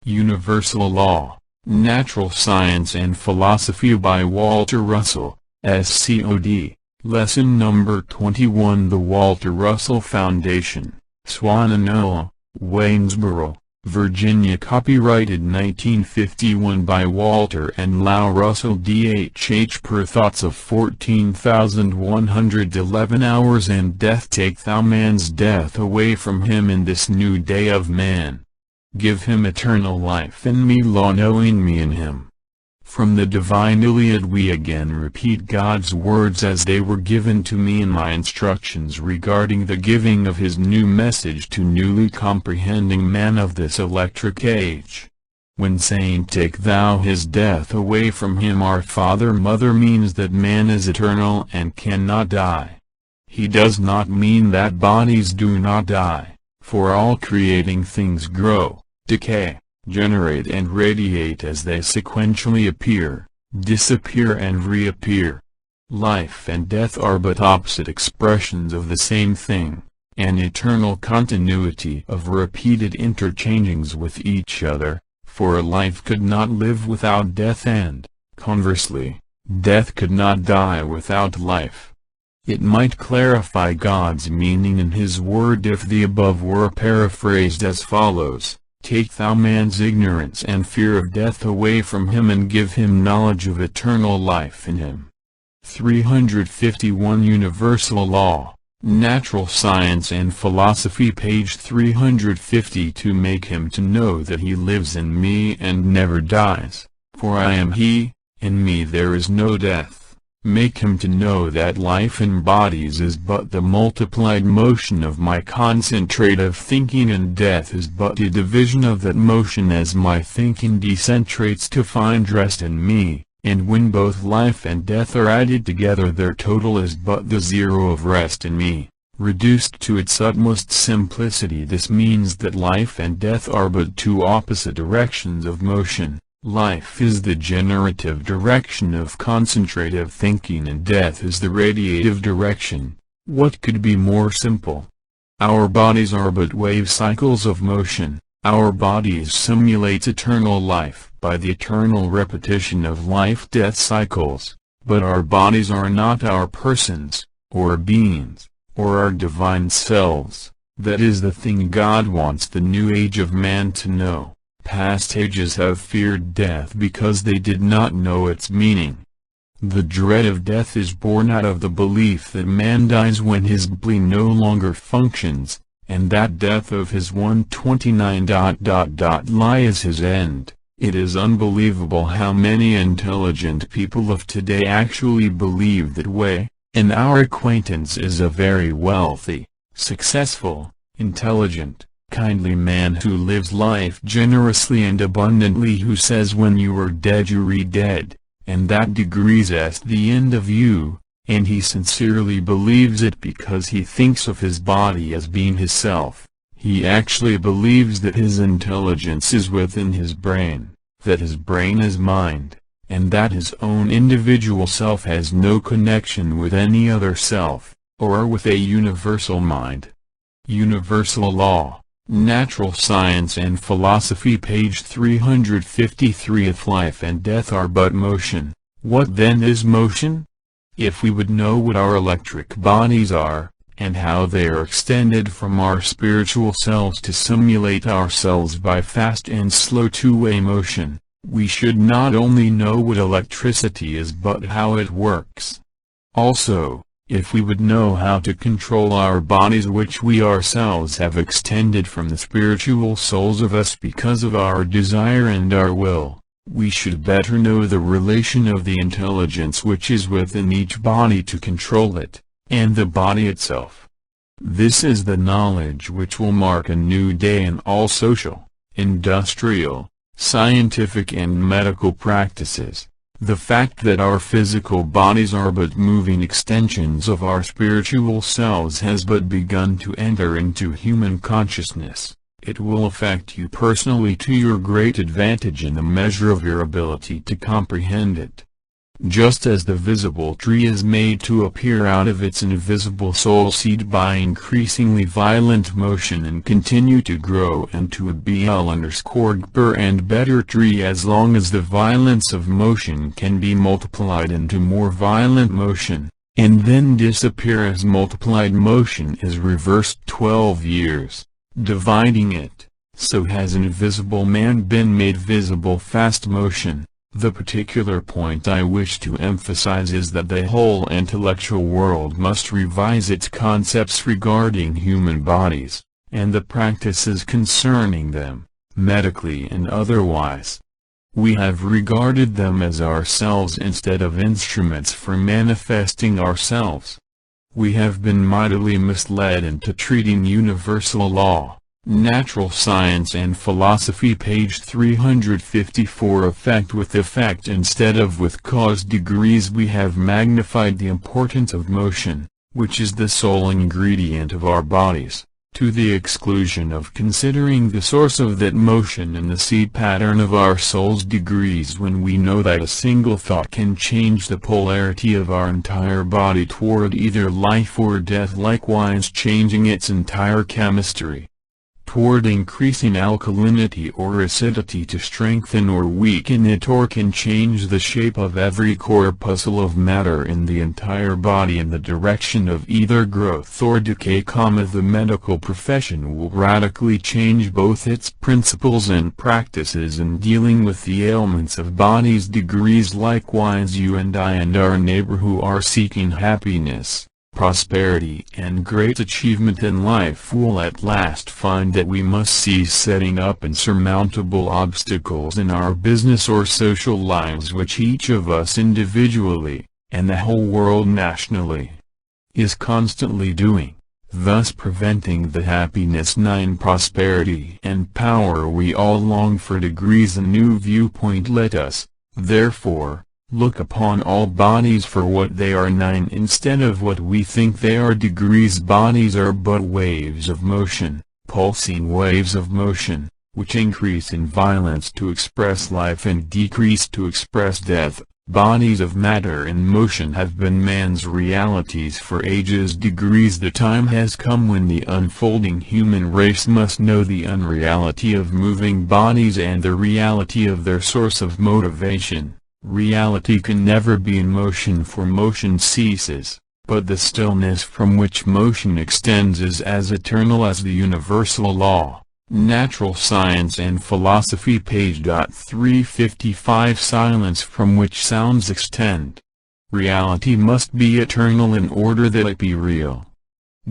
Universal Law, Natural Science and Philosophy by Walter Russell, SCOD, Lesson Number 21. The Walter Russell Foundation, Swannanoa, Waynesboro, Virginia. Copyrighted 1951 by Walter and Lau Russell DHH. Per thoughts of 14,111 hours and death. Take thou man's death away from him in this new day of man. Give him eternal life in me, law knowing me in him. From the Divine Iliad we again repeat God's words as they were given to me in my instructions regarding the giving of his new message to newly comprehending man of this electric age. When saying take thou his death away from him, our Father Mother means that man is eternal and cannot die. He does not mean that bodies do not die, for all creating things grow, decay, generate and radiate as they sequentially appear, disappear and reappear. Life and death are but opposite expressions of the same thing, an eternal continuity of repeated interchangings with each other, for life could not live without death and, conversely, death could not die without life. It might clarify God's meaning in his word if the above were paraphrased as follows: take thou man's ignorance and fear of death away from him and give him knowledge of eternal life in him. 351. Universal Law, Natural Science and Philosophy, page 352. Make him to know that he lives in me and never dies, for I am he, in me there is no death. Make him to know that life in bodies is but the multiplied motion of my concentrative thinking, and death is but a division of that motion as my thinking decentrates to find rest in me, and when both life and death are added together their total is but the zero of rest in me, reduced to its utmost simplicity. This means that life and death are but two opposite directions of motion. Life is the generative direction of concentrative thinking and death is the radiative direction. What could be more simple? Our bodies are but wave cycles of motion. Our bodies simulate eternal life by the eternal repetition of life-death cycles, but our bodies are not our persons, or beings, or our divine selves. That is the thing God wants the new age of man to know. Past ages have feared death because they did not know its meaning. The dread of death is born out of the belief that man dies when his body no longer functions, and that death of his 129 lie is his end. It is unbelievable how many intelligent people of today actually believe that way, and our acquaintance is a very wealthy, successful, intelligent, kindly man who lives life generously and abundantly, who says when you are dead you re-dead, and that degrees est the end of you, and he sincerely believes it because he thinks of his body as being his self. He actually believes that his intelligence is within his brain, that his brain is mind, and that his own individual self has no connection with any other self, or with a universal mind. Universal Law, Natural Science and Philosophy, page 353. If life and death are but motion, what then is motion? If we would know what our electric bodies are, and how they are extended from our spiritual selves to simulate ourselves by fast and slow two-way motion, we should not only know what electricity is but how it works. Also, if we would know how to control our bodies, which we ourselves have extended from the spiritual souls of us because of our desire and our will, we should better know the relation of the intelligence which is within each body to control it, and the body itself. This is the knowledge which will mark a new day in all social, industrial, scientific and medical practices. The fact that our physical bodies are but moving extensions of our spiritual selves has but begun to enter into human consciousness. It will affect you personally to your great advantage in the measure of your ability to comprehend it. Just as the visible tree is made to appear out of its invisible soul seed by increasingly violent motion and continue to grow into a BL_GPR and better tree as long as the violence of motion can be multiplied into more violent motion, and then disappear as multiplied motion is reversed 12 years, dividing it, so has invisible man been made visible fast motion. The particular point I wish to emphasize is that the whole intellectual world must revise its concepts regarding human bodies, and the practices concerning them, medically and otherwise. We have regarded them as ourselves instead of instruments for manifesting ourselves. We have been mightily misled into treating universal law, natural science and philosophy page 354 effect with effect instead of with cause degrees. We have magnified the importance of motion, which is the sole ingredient of our bodies, to the exclusion of considering the source of that motion in the seed pattern of our soul's degrees, when we know that a single thought can change the polarity of our entire body toward either life or death, likewise changing its entire chemistry toward increasing alkalinity or acidity to strengthen or weaken it, or can change the shape of every corpuscle of matter in the entire body in the direction of either growth or decay. The medical profession will radically change both its principles and practices in dealing with the ailments of bodies degrees. Likewise you and I and our neighbor who are seeking happiness, prosperity and great achievement in life will at last find that we must cease setting up insurmountable obstacles in our business or social lives, which each of us individually, and the whole world nationally, is constantly doing, thus preventing the happiness, prosperity and power we all long for degrees. A new viewpoint. Let us, therefore, look upon all bodies for what they are, instead of what we think they are degrees. Bodies are but waves of motion, pulsing waves of motion, which increase in violence to express life and decrease to express death. Bodies of matter in motion have been man's realities for ages degrees. The time has come when the unfolding human race must know the unreality of moving bodies and the reality of their source of motivation. Reality can never be in motion, for motion ceases, but the stillness from which motion extends is as eternal as the universal law. Natural Science and Philosophy page 355 Silence from which sounds extend. Reality must be eternal in order that it be real.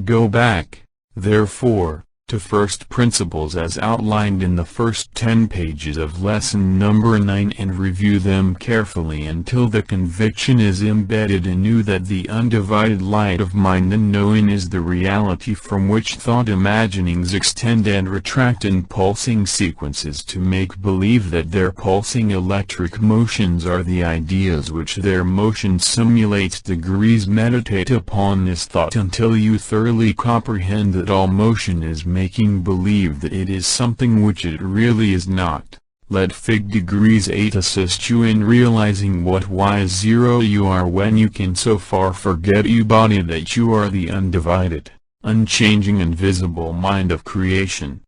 Go back, therefore, to first principles as outlined in the first 10 pages of lesson number 9 and review them carefully until the conviction is embedded in you that the undivided light of mind and knowing is the reality from which thought imaginings extend and retract in pulsing sequences to make believe that their pulsing electric motions are the ideas which their motion simulates degrees. Meditate upon this thought until you thoroughly comprehend that all motion is making believe that it is something which it really is not. Let Fig degrees 8 assist you in realizing what Y0 you are when you can so far forget you body that you are the undivided, unchanging invisible mind of creation.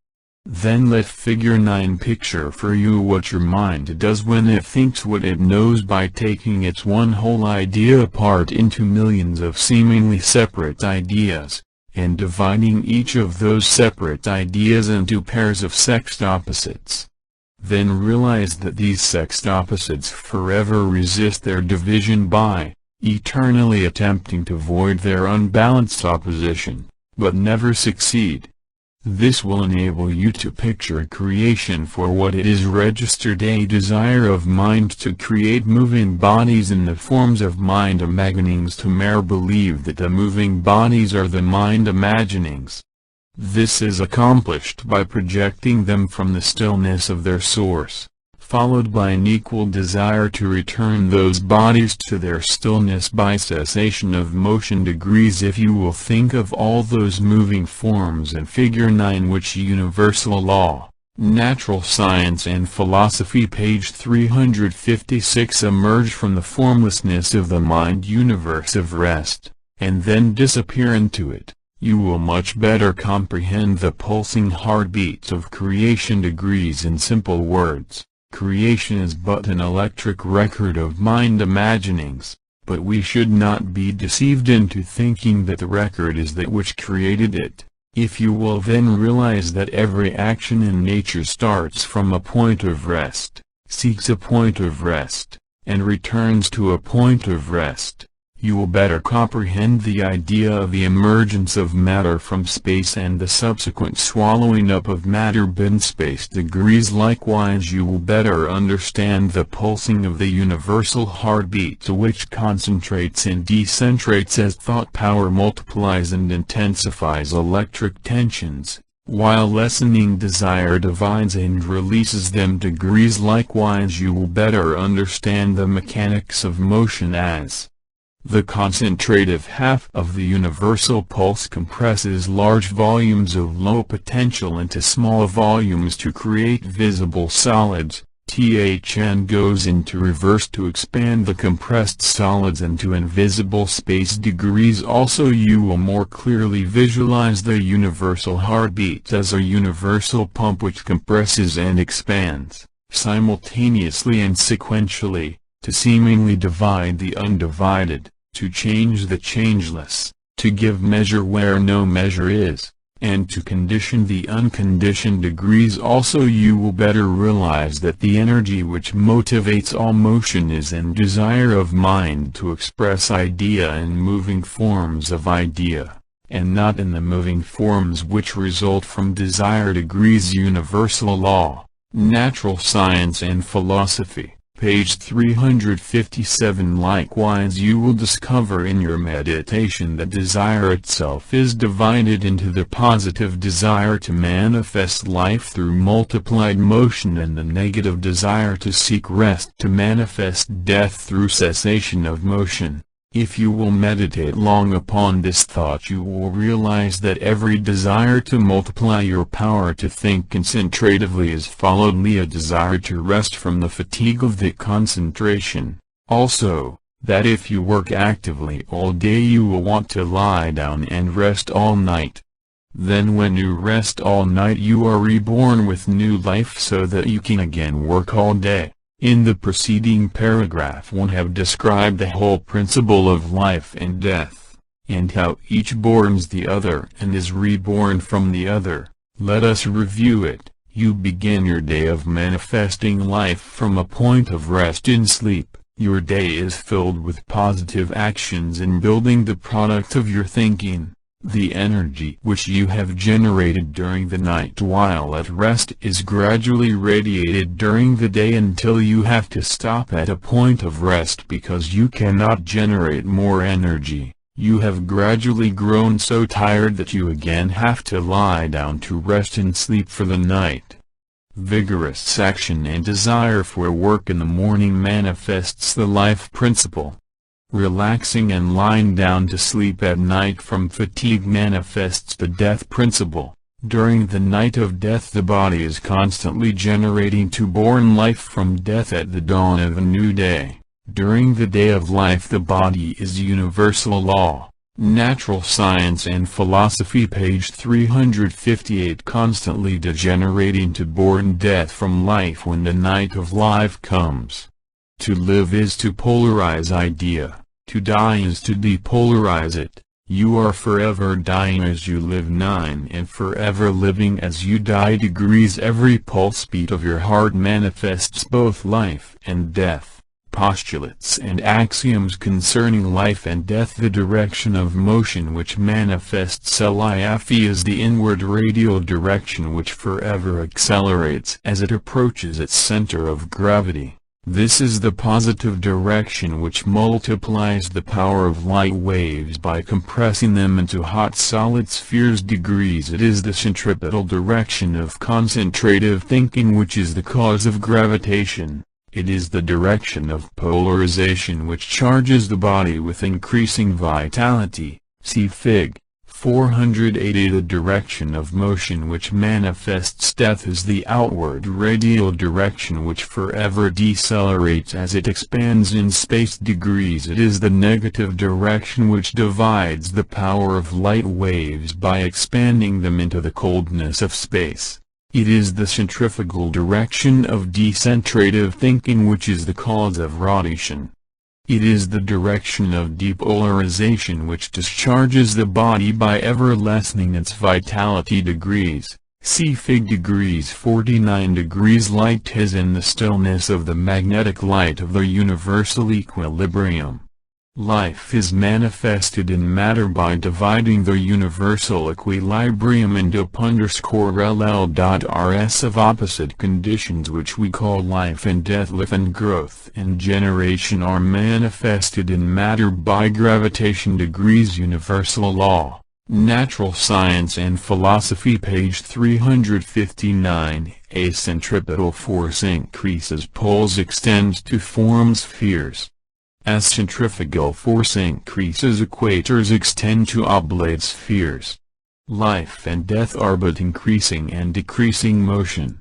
Then let Figure 9 picture for you what your mind does when it thinks what it knows by taking its one whole idea apart into millions of seemingly separate ideas, and dividing each of those separate ideas into pairs of sexed opposites. Then realize that these sexed opposites forever resist their division by, eternally attempting to void their unbalanced opposition, but never succeed. This will enable you to picture creation for what it is registered, a desire of mind to create moving bodies in the forms of mind imaginings, to mere believe that the moving bodies are the mind imaginings. This is accomplished by projecting them from the stillness of their source, followed by an equal desire to return those bodies to their stillness by cessation of motion degrees. If you will think of all those moving forms in Figure 9 which universal law, Natural Science and Philosophy page 356 emerge from the formlessness of the mind universe of rest, and then disappear into it. You will much better comprehend the pulsing heartbeats of creation. Degrees in simple words, creation is but an electric record of mind imaginings, but we should not be deceived into thinking that the record is that which created it. If you will then realize that every action in nature starts from a point of rest, seeks a point of rest, and returns to a point of rest, you will better comprehend the idea of the emergence of matter from space and the subsequent swallowing up of matter bin space. Degrees likewise you will better understand the pulsing of the universal heartbeat which concentrates and decentrates as thought power multiplies and intensifies electric tensions, while lessening desire divides and releases them. Degrees likewise you will better understand the mechanics of motion as the concentrative half of the universal pulse compresses large volumes of low potential into small volumes to create visible solids. Thn goes into reverse to expand the compressed solids into invisible space. Degrees also you will more clearly visualize the universal heartbeat as a universal pump which compresses and expands, simultaneously and sequentially, to seemingly divide the undivided, to change the changeless, to give measure where no measure is, and to condition the unconditioned. Degrees also you will better realize that the energy which motivates all motion is an desire of mind to express idea in moving forms of idea, and not in the moving forms which result from desire. Degrees universal law, Natural Science and Philosophy page 357. Likewise you will discover in your meditation that desire itself is divided into the positive desire to manifest life through multiplied motion and the negative desire to seek rest to manifest death through cessation of motion. If you will meditate long upon this thought you will realize that every desire to multiply your power to think concentratively is followedly a desire to rest from the fatigue of the concentration. Also, that if you work actively all day you will want to lie down and rest all night. Then when you rest all night you are reborn with new life so that you can again work all day. In the preceding paragraph one have described the whole principle of life and death, and how each borns the other and is reborn from the other. Let us review it. You begin your day of manifesting life from a point of rest in sleep. Your day is filled with positive actions in building the product of your thinking. The energy which you have generated during the night while at rest is gradually radiated during the day until you have to stop at a point of rest because you cannot generate more energy. You have gradually grown so tired that you again have to lie down to rest and sleep for the night. Vigorous action and desire for work in the morning manifests the life principle. Relaxing and lying down to sleep at night from fatigue manifests the death principle. During the night of death the body is constantly generating to born life from death at the dawn of a new day. During the day of life the body is universal law. Natural Science and Philosophy page 358 constantly degenerating to born death from life when the night of life comes. To live is to polarize idea, to die is to depolarize it. You are forever dying as you live 9 and forever living as you die. Degrees every pulse beat of your heart manifests both life and death. Postulates and axioms concerning life and death. The direction of motion which manifests life is the inward radial direction which forever accelerates as it approaches its center of gravity. This is the positive direction which multiplies the power of light waves by compressing them into hot solid spheres. Degrees it is the centripetal direction of concentrative thinking which is the cause of gravitation. It is the direction of polarization which charges the body with increasing vitality. See Fig. 480. The direction of motion which manifests death is the outward radial direction which forever decelerates as it expands in space degrees. It is the negative direction which divides the power of light waves by expanding them into the coldness of space. It is the centrifugal direction of decentrative thinking which is the cause of rotation. It is the direction of depolarization which discharges the body by ever lessening its vitality degrees. See Fig. degrees 49. Light is in the stillness of the magnetic light of the universal equilibrium. Life is manifested in matter by dividing the universal equilibrium into _LL.RS of opposite conditions which we call life and death. Life and growth and generation are manifested in matter by gravitation degrees. Universal law, Natural Science and Philosophy, page 359. A centripetal force increases, poles extend to form spheres. As centrifugal force increases, equators extend to oblate spheres. Life and death are but increasing and decreasing motion.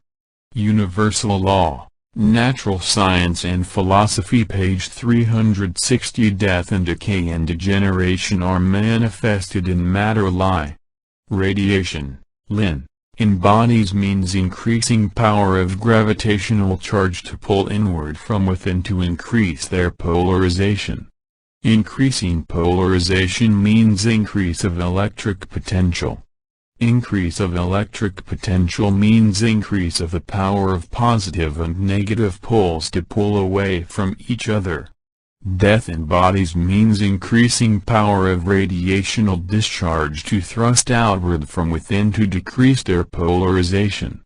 Universal law, Natural Science and Philosophy, page 360. Death and decay and degeneration are manifested in matter. Radiation, Lin, in bodies means increasing power of gravitational charge to pull inward from within to increase their polarization. Increasing polarization means increase of electric potential. Increase of electric potential means increase of the power of positive and negative poles to pull away from each other. Death in bodies means increasing power of radiational discharge to thrust outward from within to decrease their polarization.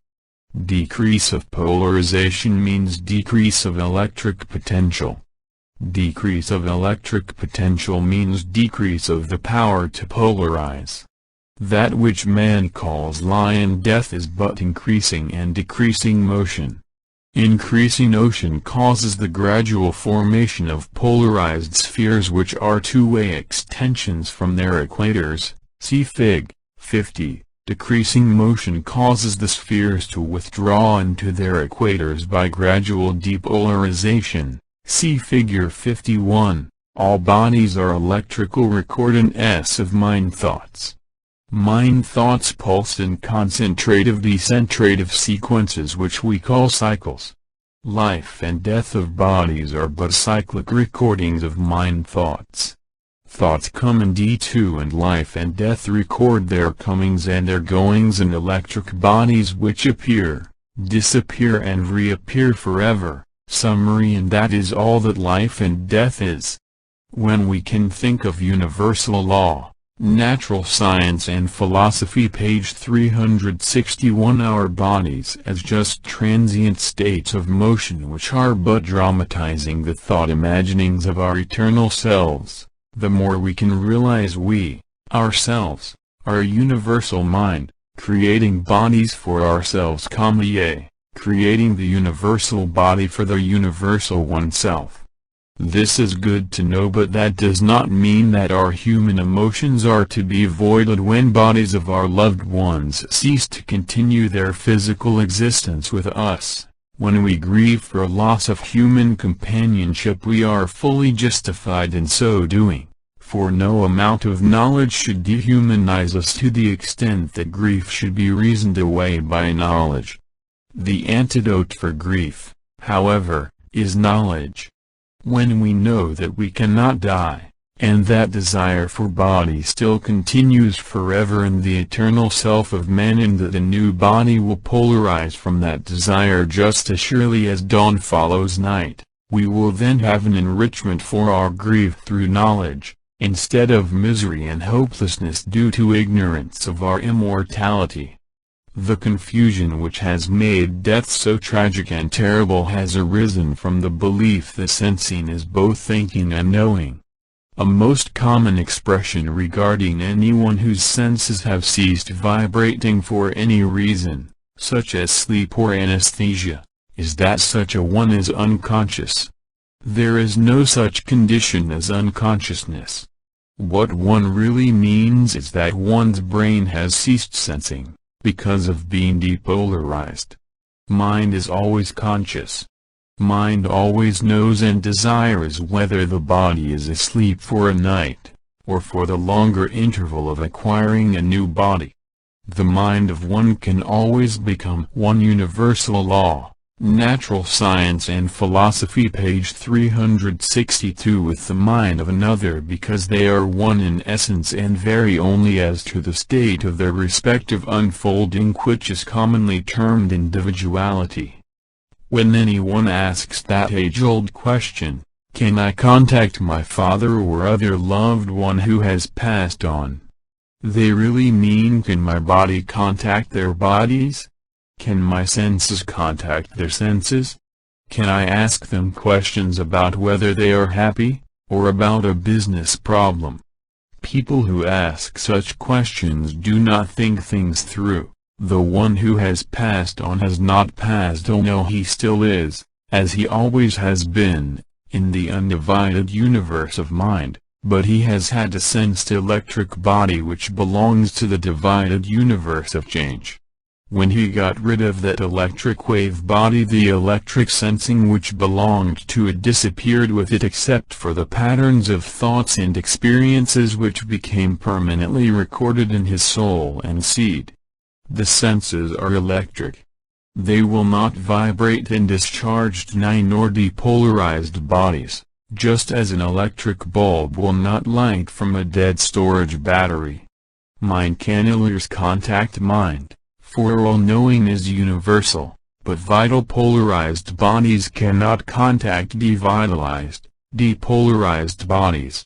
Decrease of polarization means decrease of electric potential. Decrease of electric potential means decrease of the power to polarize. That which man calls life and death is but increasing and decreasing motion. Increasing motion causes the gradual formation of polarized spheres which are two-way extensions from their equators. See Fig. 50. Decreasing motion causes the spheres to withdraw into their equators by gradual depolarization. See Figure 51. All bodies are electrical recordants of mind thoughts. Mind thoughts pulse in concentrative decentrative sequences which we call cycles. Life and death of bodies are but cyclic recordings of mind thoughts. Thoughts come in D2 and life and death record their comings and their goings in electric bodies which appear, disappear and reappear forever. Summary: and that is all that life and death is. When we can think of universal law, Natural Science and Philosophy, page 361, our bodies as just transient states of motion which are but dramatizing the thought imaginings of our eternal selves, the more we can realize we, ourselves, are a universal mind, creating bodies for ourselves, creating the universal body for the universal oneself. This is good to know, but that does not mean that our human emotions are to be avoided when bodies of our loved ones cease to continue their physical existence with us. When we grieve for loss of human companionship, we are fully justified in so doing, for no amount of knowledge should dehumanize us to the extent that grief should be reasoned away by knowledge. The antidote for grief, however, is knowledge. When we know that we cannot die, and that desire for body still continues forever in the eternal self of man, and that a new body will polarize from that desire just as surely as dawn follows night, we will then have an enrichment for our grief through knowledge, instead of misery and hopelessness due to ignorance of our immortality. The confusion which has made death so tragic and terrible has arisen from the belief that sensing is both thinking and knowing. A most common expression regarding anyone whose senses have ceased vibrating for any reason, such as sleep or anesthesia, is that such a one is unconscious. There is no such condition as unconsciousness. What one really means is that one's brain has ceased sensing, because of being depolarized. Mind is always conscious. Mind always knows and desires whether the body is asleep for a night, or for the longer interval of acquiring a new body. The mind of one can always become one universal law. Natural Science and Philosophy, page 362, with the mind of another, because they are one in essence and vary only as to the state of their respective unfolding, which is commonly termed individuality. When anyone asks that age-old question, "Can I contact my father or other loved one who has passed on?" they really mean, can my body contact their bodies? Can my senses contact their senses? Can I ask them questions about whether they are happy, or about a business problem? People who ask such questions do not think things through. The one who has passed on has not passed on. No, he still is, as he always has been, in the undivided universe of mind, but he has had a sensed electric body which belongs to the divided universe of change. When he got rid of that electric wave body, the electric sensing which belonged to it disappeared with it, except for the patterns of thoughts and experiences which became permanently recorded in his soul and seed. The senses are electric. They will not vibrate in discharged nor depolarized bodies, just as an electric bulb will not light from a dead storage battery. Mind cannullars contact mind, for all knowing is universal, but vital polarized bodies cannot contact devitalized, depolarized bodies.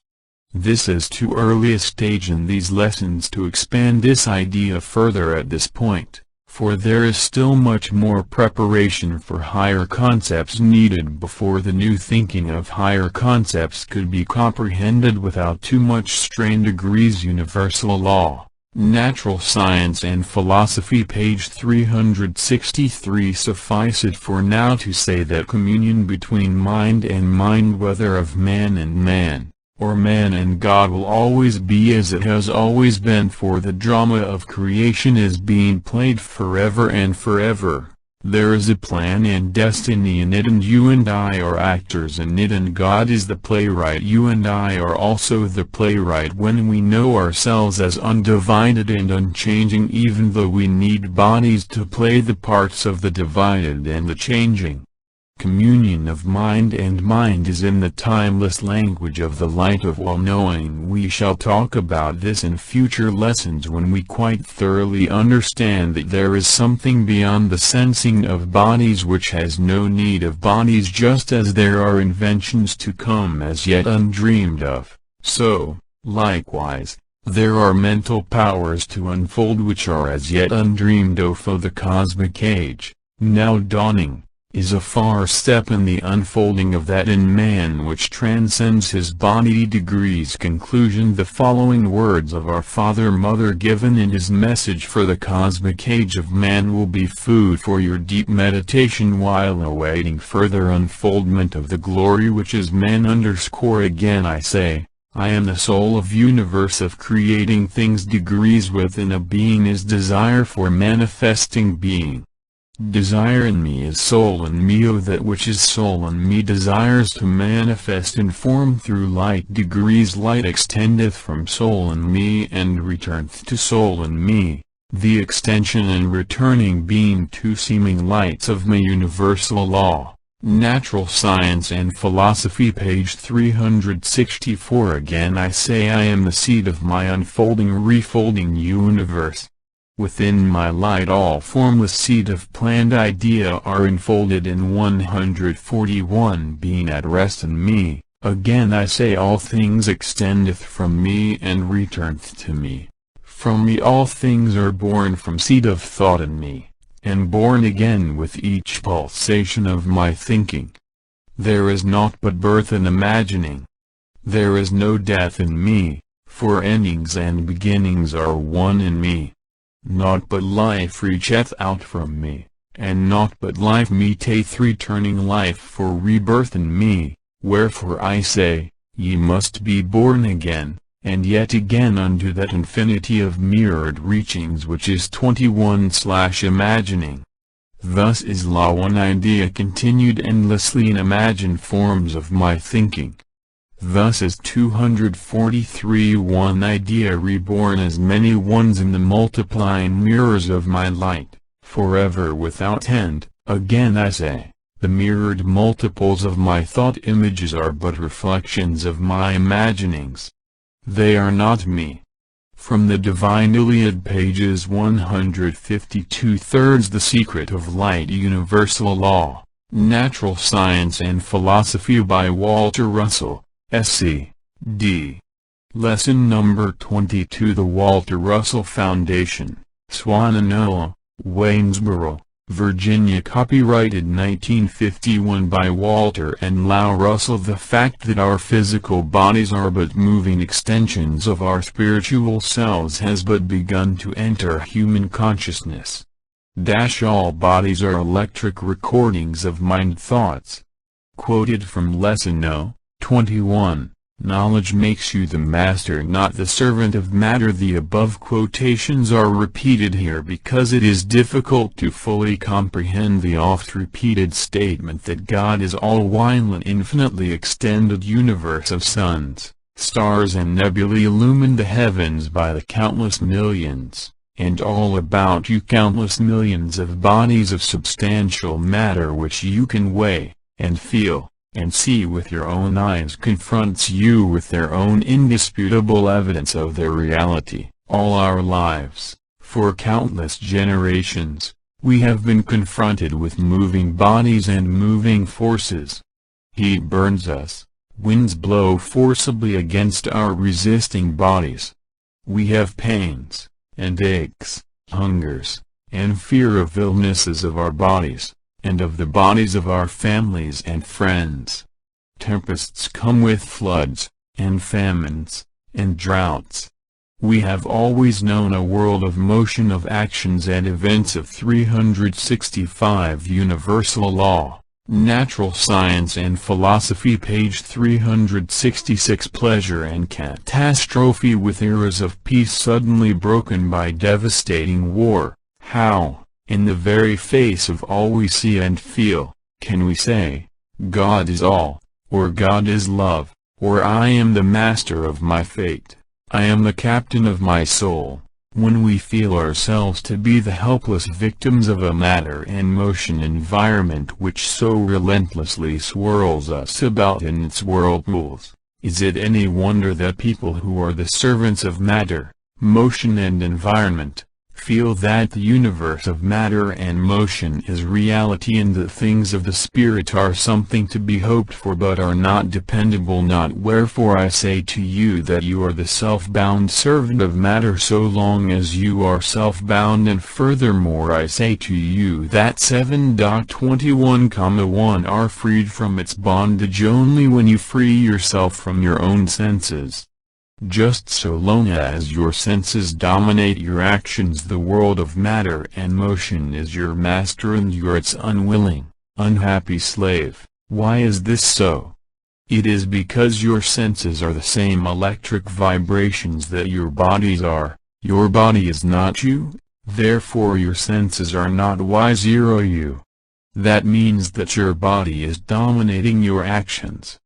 This is too early a stage in these lessons to expand this idea further at this point, for there is still much more preparation for higher concepts needed before the new thinking of higher concepts could be comprehended without too much strain. Degrees Universal Law, Natural Science and Philosophy, page 363. Suffice it for now to say that communion between mind and mind, whether of man and man, or man and God, will always be as it has always been, for the drama of creation is being played forever and forever. There is a plan and destiny in it, and you and I are actors in it, and God is the playwright. You and I are also the playwright when we know ourselves as undivided and unchanging, even though we need bodies to play the parts of the divided and the changing. Communion of mind and mind is in the timeless language of the light of all-knowing. We shall talk about this in future lessons when we quite thoroughly understand that there is something beyond the sensing of bodies which has no need of bodies, just as there are inventions to come as yet undreamed of. So, likewise, there are mental powers to unfold which are as yet undreamed of. The cosmic age, now dawning, is a far step in the unfolding of that in man which transcends his body. Degrees Conclusion. The following words of our Father Mother given in his message for the cosmic age of man will be food for your deep meditation while awaiting further unfoldment of the glory which is man. Again I say, I am the soul of universe of creating things. Degrees within a being is desire for manifesting being. Desire in me is soul in me. Oh, that which is soul in me desires to manifest in form through light. Degrees. Light extendeth from soul in me and returneth to soul in me, the extension and returning being two seeming lights of my universal law. Natural Science and Philosophy, page 364. Again I say, I am the seed of my unfolding refolding universe. Within my light all formless seed of planned idea are enfolded in 141 being at rest in me. Again I say, all things extendeth from me and returneth to me. From me all things are born from seed of thought in me, and born again with each pulsation of my thinking. There is naught but birth in imagining. There is no death in me, for endings and beginnings are one in me. Naught but life reacheth out from me, and naught but life meeteth returning life for rebirth in me. Wherefore I say, ye must be born again, and yet again unto that infinity of mirrored reachings which is 21/imagining. Thus is law one idea continued endlessly in imagined forms of my thinking. Thus is 243 one idea reborn as many ones in the multiplying mirrors of my light, forever without end. Again I say, the mirrored multiples of my thought images are but reflections of my imaginings. They are not me. From the Divine Iliad pages 152/3 The Secret of Light Universal Law, Natural Science and Philosophy by Walter Russell, SC. D. Lesson number 22 The Walter Russell Foundation, Swannanoa, Waynesboro, Virginia. Copyrighted 1951 by Walter and Lau Russell. The fact that our physical bodies are but moving extensions of our spiritual selves has but begun to enter human consciousness. All bodies are electric recordings of mind thoughts. Quoted from Lesson No. 21. Knowledge makes you the master, not the servant of matter. The above quotations are repeated here because it is difficult to fully comprehend the oft-repeated statement that God is all-while an infinitely extended universe of suns, stars and nebulae illumine the heavens by the countless millions, and all about you countless millions of bodies of substantial matter which you can weigh, and feel, and see with your own eyes confronts you with their own indisputable evidence of their reality. All our lives, for countless generations, we have been confronted with moving bodies and moving forces. Heat burns us, winds blow forcibly against our resisting bodies. We have pains, and aches, hungers, and fear of illnesses of our bodies, and of the bodies of our families and friends. Tempests come with floods, and famines, and droughts. We have always known a world of motion of actions and events of 365 Universal Law, Natural Science and Philosophy page 366 Pleasure and catastrophe with eras of peace suddenly broken by devastating war. How, in the very face of all we see and feel, can we say, God is all, or God is love, or I am the master of my fate, I am the captain of my soul, when we feel ourselves to be the helpless victims of a matter and motion environment which so relentlessly swirls us about in its whirlpools? Is it any wonder that people who are the servants of matter, motion and environment, feel that the universe of matter and motion is reality and the things of the spirit are something to be hoped for but are not dependable? Not wherefore I say to you that you are the self-bound servant of matter so long as you are self-bound, and furthermore I say to you that 7.21,1 are freed from its bondage only when you free yourself from your own senses. Just so long as your senses dominate your actions, the world of matter and motion is your master and you are its unwilling, unhappy slave. Why is this so? It is because your senses are the same electric vibrations that your bodies are. Your body is not you, therefore your senses are not Y0U. That means that your body is dominating your actions.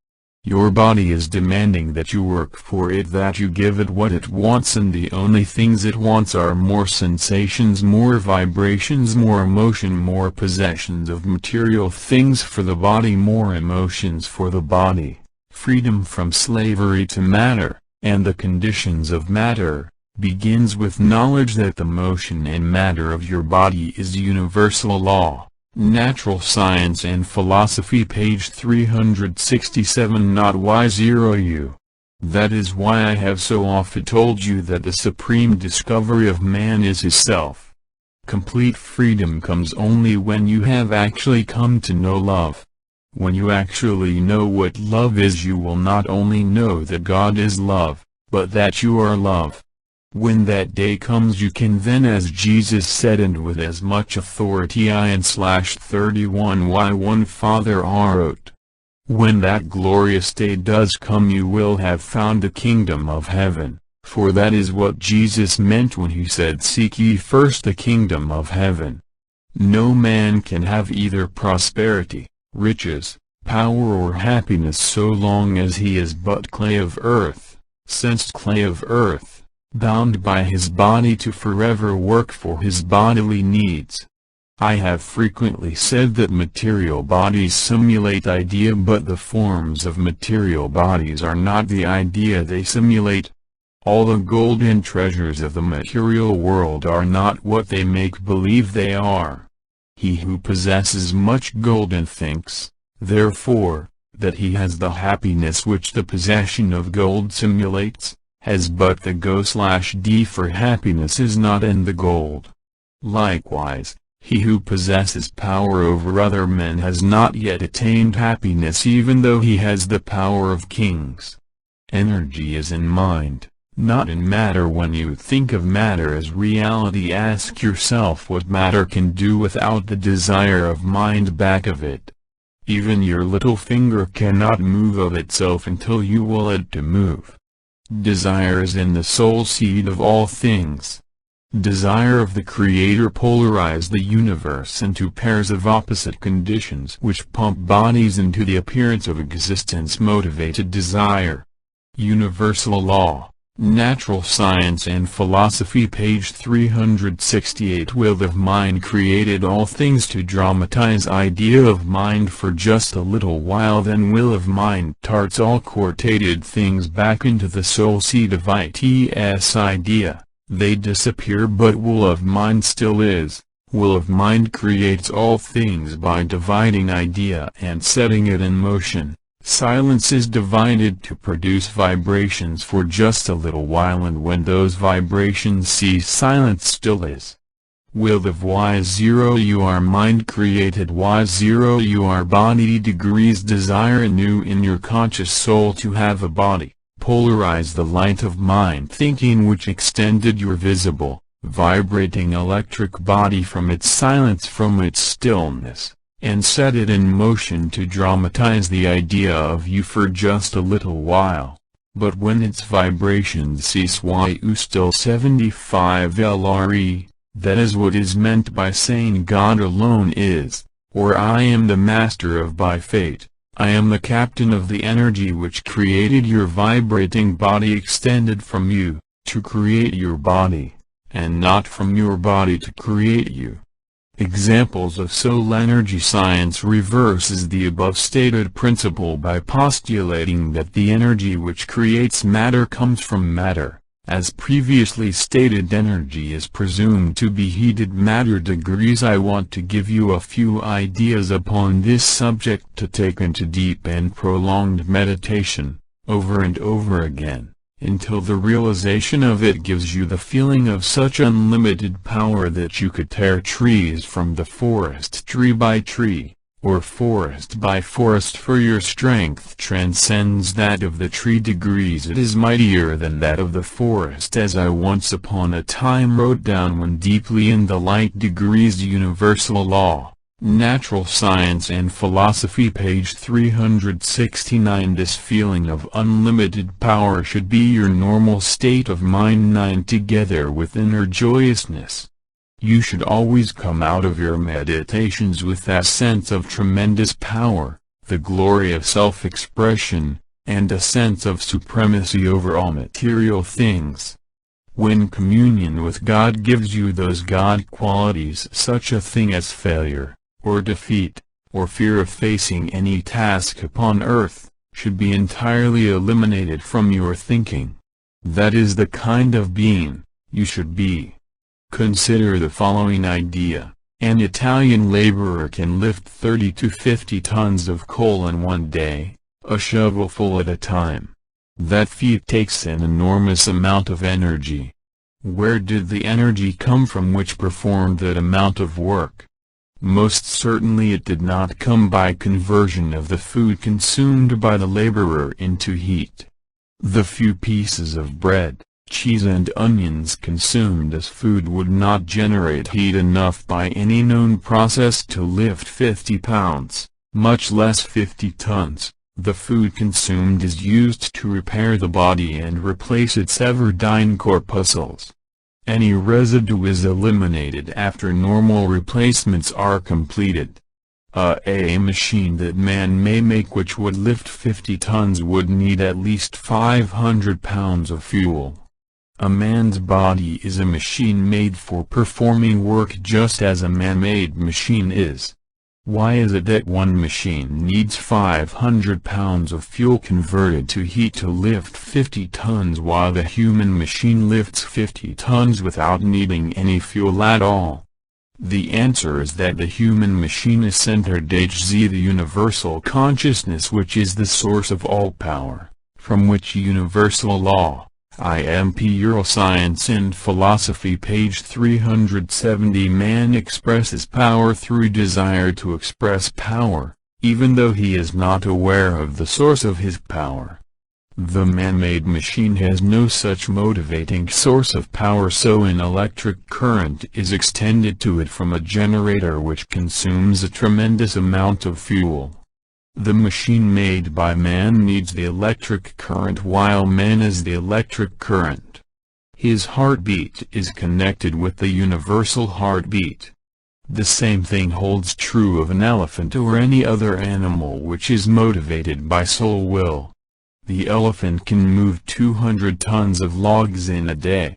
Your body is demanding that you work for it, that you give it what it wants, and the only things it wants are more sensations, more vibrations, more emotion, more possessions of material things for the body, more emotions for the body, freedom from slavery to matter, and the conditions of matter, begins with knowledge that the motion and matter of your body is universal law. Natural Science and Philosophy page 367 not Y0U. That is why I have so often told you that the supreme discovery of man is his self. Complete freedom comes only when you have actually come to know love. When you actually know what love is, you will not only know that God is love, but that you are love. When that day comes, you can then, as Jesus said and with as much authority I/31Y1 Father wrote, When that glorious day does come, you will have found the kingdom of heaven, for that is what Jesus meant when he said, "Seek ye first the kingdom of heaven." No man can have either prosperity, riches, power or happiness so long as he is but clay of earth, since clay of earth, bound by his body to forever work for his bodily needs. I have frequently said that material bodies simulate idea, but the forms of material bodies are not the idea they simulate. All the golden treasures of the material world are not what they make believe they are. He who possesses much gold and thinks, therefore, that he has the happiness which the possession of gold simulates, has but the go/d for happiness is not in the gold. Likewise, he who possesses power over other men has not yet attained happiness, even though he has the power of kings. Energy is in mind, not in matter. When you think of matter as reality, ask yourself what matter can do without the desire of mind back of it. Even your little finger cannot move of itself until you will it to move. Desire is in the soul seed of all things. Desire of the Creator polarized the universe into pairs of opposite conditions which pump bodies into the appearance of existence. Motivated desire. Universal Law, Natural Science and Philosophy, page 368. Will of mind created all things to dramatize idea of mind for just a little while, then will of mind tarts all quotated things back into the soul seed of its idea. They disappear, but will of mind still is. Will of mind creates all things by dividing idea and setting it in motion. Silence is divided to produce vibrations for just a little while, and when those vibrations cease, silence still is. Will of Y0 your mind created Y0 your body degrees. Desire anew in your conscious soul to have a body. Polarize the light of mind thinking which extended your visible, vibrating electric body from its silence, from its stillness, and set it in motion to dramatize the idea of you for just a little while. But when its vibrations cease, you still 75 LRE, that is what is meant by saying God alone is, or I am the master of by fate. I am the captain of the energy which created your vibrating body, extended from you, to create your body, and not from your body to create you. Examples of soul energy. Science reverses the above stated principle by postulating that the energy which creates matter comes from matter. As previously stated, energy is presumed to be heated matter degrees. I want to give you a few ideas upon this subject to take into deep and prolonged meditation, over and over again, until the realization of it gives you the feeling of such unlimited power that you could tear trees from the forest tree by tree, or forest by forest, for your strength transcends that of the tree degrees. It is mightier than that of the forest, as I once upon a time wrote down when deeply in the light degrees. Universal Law, Natural Science and Philosophy, page 369. This feeling of unlimited power should be your normal state of mind. 9. Together with inner joyousness. You should always come out of your meditations with that sense of tremendous power, the glory of self-expression, and a sense of supremacy over all material things. When communion with God gives you those God qualities, such a thing as failure, or defeat, or fear of facing any task upon earth, should be entirely eliminated from your thinking. That is the kind of being you should be. Consider the following idea. An Italian laborer can lift 30 to 50 tons of coal in one day, a shovelful at a time. That feat takes an enormous amount of energy. Where did the energy come from which performed that amount of work? Most certainly it did not come by conversion of the food consumed by the laborer into heat. The few pieces of bread, cheese and onions consumed as food would not generate heat enough by any known process to lift 50 pounds, much less 50 tons. The food consumed is used to repair the body and replace its ever-dying corpuscles. Any residue is eliminated after normal replacements are completed. A machine that man may make which would lift 50 tons would need at least 500 pounds of fuel. A man's body is a machine made for performing work just as a man-made machine is. Why is it that one machine needs 500 pounds of fuel converted to heat to lift 50 tons while the human machine lifts 50 tons without needing any fuel at all? The answer is that the human machine is centered HZ, the universal consciousness, which is the source of all power, from which universal law, IMP Euroscience and Philosophy page 370, man expresses power through desire to express power, even though he is not aware of the source of his power. The man-made machine has no such motivating source of power, so an electric current is extended to it from a generator which consumes a tremendous amount of fuel. The machine made by man needs the electric current while man is the electric current. His heartbeat is connected with the universal heartbeat. The same thing holds true of an elephant or any other animal which is motivated by soul will. The elephant can move 200 tons of logs in a day.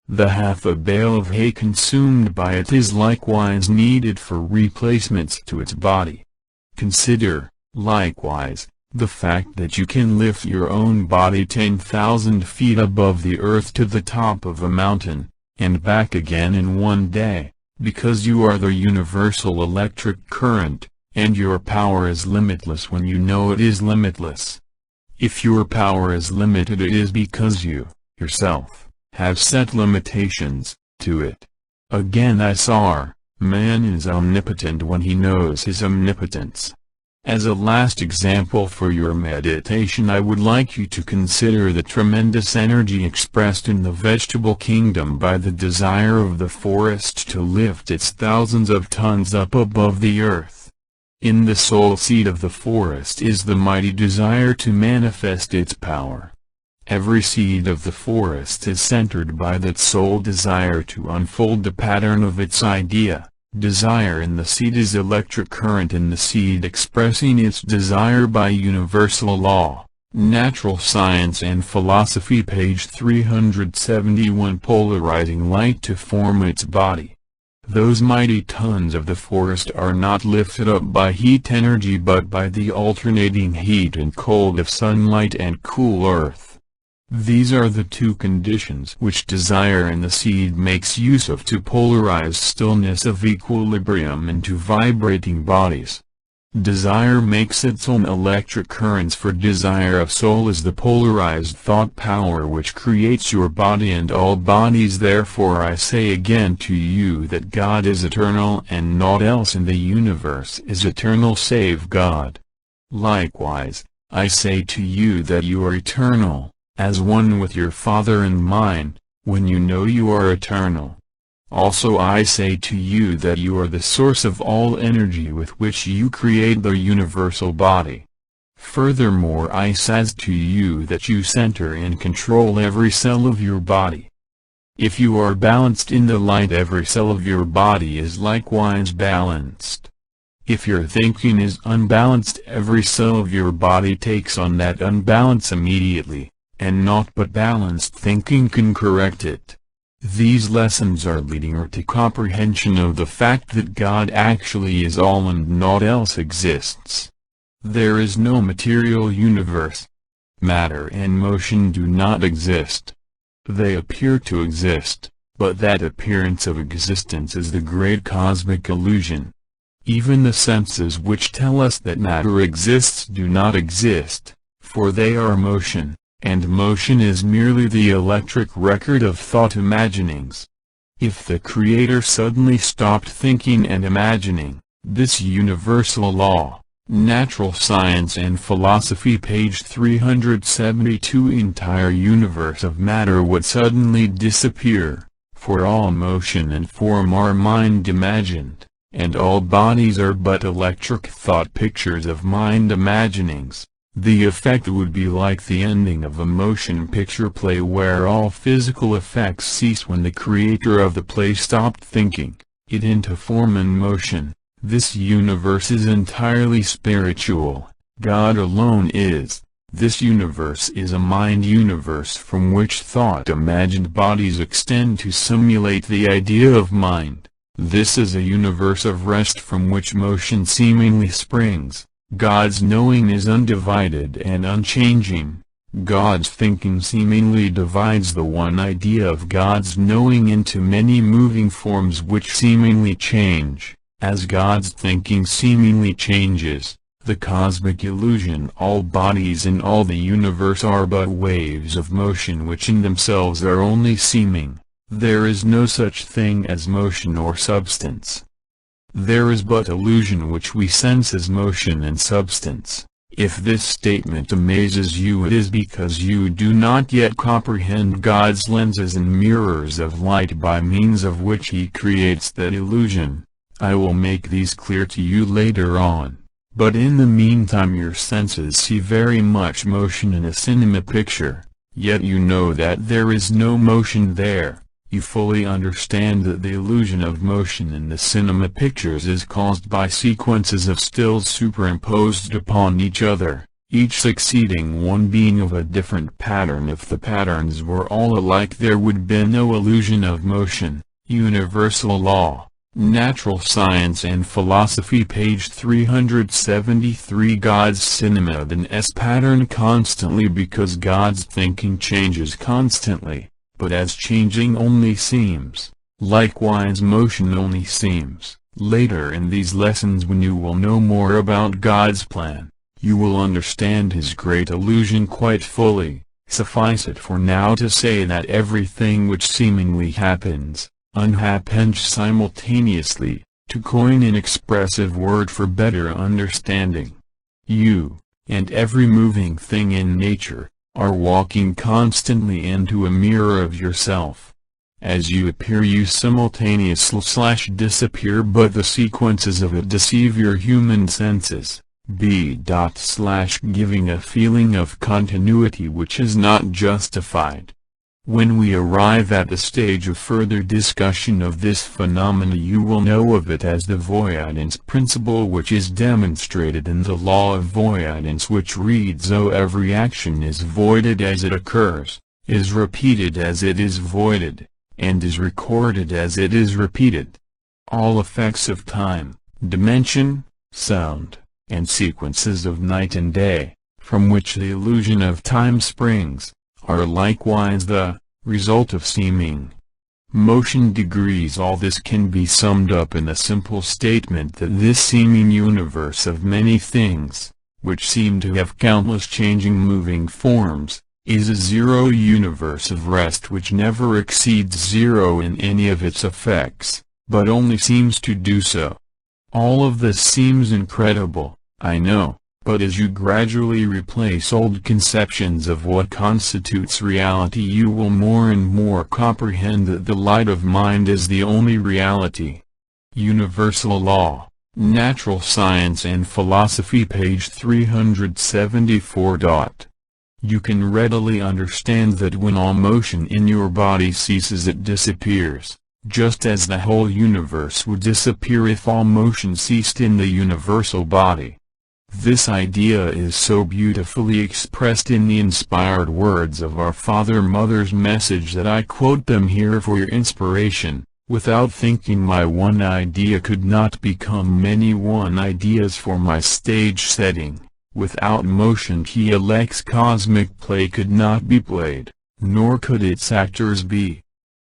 The half a bale of hay consumed by it is likewise needed for replacements to its body. Consider, likewise, the fact that you can lift your own body 10,000 feet above the earth to the top of a mountain, and back again in one day, because you are the universal electric current, and your power is limitless when you know it is limitless. If your power is limited, it is because you, yourself, have set limitations to it. Again, man is omnipotent when he knows his omnipotence. As a last example for your meditation, I would like you to consider the tremendous energy expressed in the vegetable kingdom by the desire of the forest to lift its thousands of tons up above the earth. In the soul seed of the forest is the mighty desire to manifest its power. Every seed of the forest is centered by that soul desire to unfold the pattern of its idea. Desire in the seed is electric current in the seed expressing its desire by universal law, Natural Science and Philosophy page 371, polarizing light to form its body. Those mighty tons of the forest are not lifted up by heat energy but by the alternating heat and cold of sunlight and cool earth. These are the two conditions which desire in the seed makes use of to polarize stillness of equilibrium into vibrating bodies. Desire makes its own electric currents, for desire of soul is the polarized thought power which creates your body and all bodies. Therefore I say again to you that God is eternal and naught else in the universe is eternal save God. Likewise, I say to you that you are eternal, as one with your Father and mine, when you know you are eternal. Also I say to you that you are the source of all energy with which you create the universal body. Furthermore I says to you that you center and control every cell of your body. If you are balanced in the light, every cell of your body is likewise balanced. If your thinking is unbalanced, every cell of your body takes on that unbalance immediately, and naught but balanced thinking can correct it. These lessons are leading her to comprehension of the fact that God actually is all and naught else exists. There is no material universe. Matter and motion do not exist. They appear to exist, but that appearance of existence is the great cosmic illusion. Even the senses which tell us that matter exists do not exist, for they are motion. And motion is merely the electric record of thought imaginings. If the Creator suddenly stopped thinking and imagining, this universal law, Natural Science and Philosophy page 372, entire universe of matter would suddenly disappear, for all motion and form are mind imagined, and all bodies are but electric thought pictures of mind imaginings. The effect would be like the ending of a motion picture play where all physical effects cease when the creator of the play stopped thinking it into form and motion. This universe is entirely spiritual. God alone is. This universe is a mind universe from which thought-imagined bodies extend to simulate the idea of mind. This is a universe of rest from which motion seemingly springs. God's knowing is undivided and unchanging. God's thinking seemingly divides the one idea of God's knowing into many moving forms which seemingly change. As God's thinking seemingly changes, the cosmic illusion, all bodies in all the universe are but waves of motion which in themselves are only seeming. There is no such thing as motion or substance. There is but illusion which we sense as motion and substance. If this statement amazes you, it is because you do not yet comprehend God's lenses and mirrors of light by means of which He creates that illusion. I will make these clear to you later on. But in the meantime your senses see very much motion in a cinema picture, yet you know that there is no motion there. You fully understand that the illusion of motion in the cinema pictures is caused by sequences of stills superimposed upon each other, each succeeding one being of a different pattern. If the patterns were all alike, there would be no illusion of motion. Universal Law, Natural Science and Philosophy, page 373. God's cinema then s pattern constantly because God's thinking changes constantly, but as changing only seems. Likewise motion only seems. Later in these lessons, when you will know more about God's plan, you will understand His great illusion quite fully. Suffice it for now to say that everything which seemingly happens, unhappens simultaneously, to coin an expressive word for better understanding. You, and every moving thing in nature, are walking constantly into a mirror of yourself. As you appear you simultaneously disappear, but the sequences of it deceive your human senses, giving a feeling of continuity which is not justified. When we arrive at the stage of further discussion of this phenomena, you will know of it as the voidance principle, which is demonstrated in the law of voidance, which reads: every action is voided as it occurs, is repeated as it is voided, and is recorded as it is repeated. All effects of time, dimension, sound, and sequences of night and day, from which the illusion of time springs, are likewise the result of seeming motion degrees. All this can be summed up in the simple statement that this seeming universe of many things, which seem to have countless changing moving forms, is a zero universe of rest which never exceeds zero in any of its effects, but only seems to do so. All of this seems incredible, I know. But as you gradually replace old conceptions of what constitutes reality, you will more and more comprehend that the light of mind is the only reality. Universal Law, Natural Science and Philosophy, page 374. You can readily understand that when all motion in your body ceases, it disappears, just as the whole universe would disappear if all motion ceased in the universal body. This idea is so beautifully expressed in the inspired words of our Father-Mother's message that I quote them here for your inspiration. Without thinking, my one idea could not become many one ideas for my stage setting. Without motion, Kielek's cosmic play could not be played, nor could its actors be.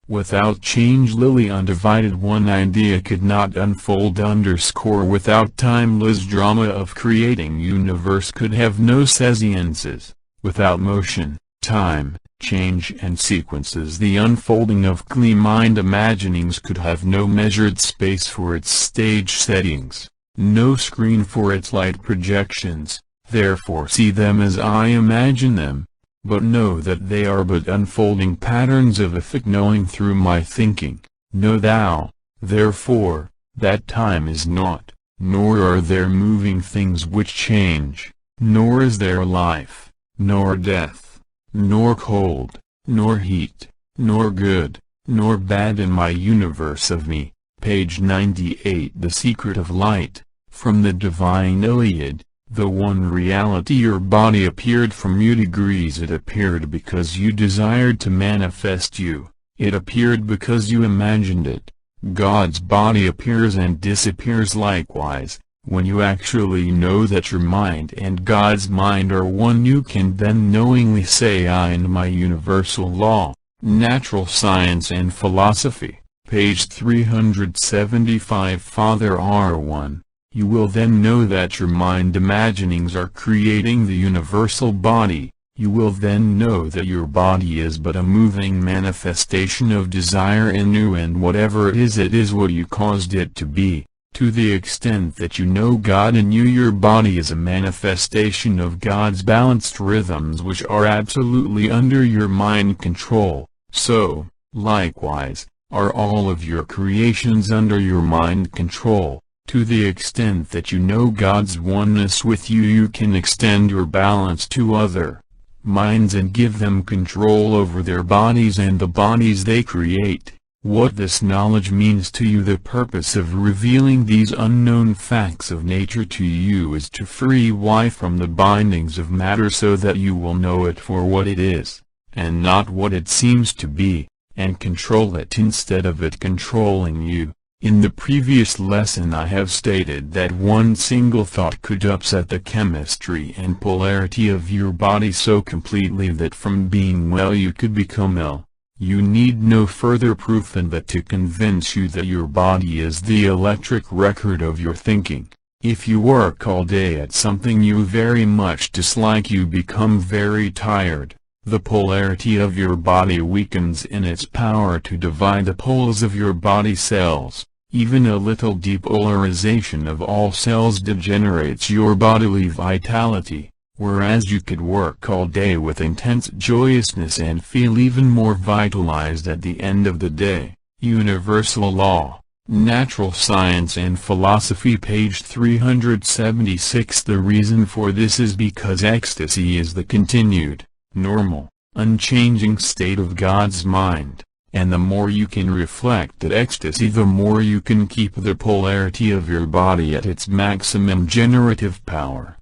Without change, Lily undivided one idea could not unfold. Without timeless drama of creating universe could have no sentiences. Without motion, time, change and sequences, the unfolding of clear mind imaginings could have no measured space for its stage settings, no screen for its light projections. Therefore see them as I imagine them, but know that they are but unfolding patterns of effect knowing through my thinking. Know thou, therefore, that time is not, nor are there moving things which change, nor is there life, nor death, nor cold, nor heat, nor good, nor bad in my universe of me. Page 98. The Secret of Light, from the Divine Iliad. The one reality your body appeared from you. Degrees. It appeared because you desired to manifest you. It appeared because you imagined it. God's body appears and disappears likewise. When you actually know that your mind and God's mind are one, you can then knowingly say, I and my universal law. Natural Science and Philosophy, page 375. Father R1. You will then know that your mind imaginings are creating the universal body. You will then know that your body is but a moving manifestation of desire in you, and whatever it is what you caused it to be. To the extent that you know God in you, your body is a manifestation of God's balanced rhythms, which are absolutely under your mind control. So, likewise, are all of your creations under your mind control. To the extent that you know God's oneness with you, you can extend your balance to other minds and give them control over their bodies and the bodies they create. What this knowledge means to you, the purpose of revealing these unknown facts of nature to you, is to free you from the bindings of matter, so that you will know it for what it is, and not what it seems to be, and control it instead of it controlling you. In the previous lesson I have stated that one single thought could upset the chemistry and polarity of your body so completely that from being well you could become ill. You need no further proof than that to convince you that your body is the electric record of your thinking. If you work all day at something you very much dislike, you become very tired. The polarity of your body weakens in its power to divide the poles of your body cells. Even a little depolarization of all cells degenerates your bodily vitality. Whereas you could work all day with intense joyousness and feel even more vitalized at the end of the day. Universal Law, Natural Science and Philosophy, page 376. The reason for this is because ecstasy is the continued, normal, unchanging state of God's mind, and the more you can reflect that ecstasy, the more you can keep the polarity of your body at its maximum generative power.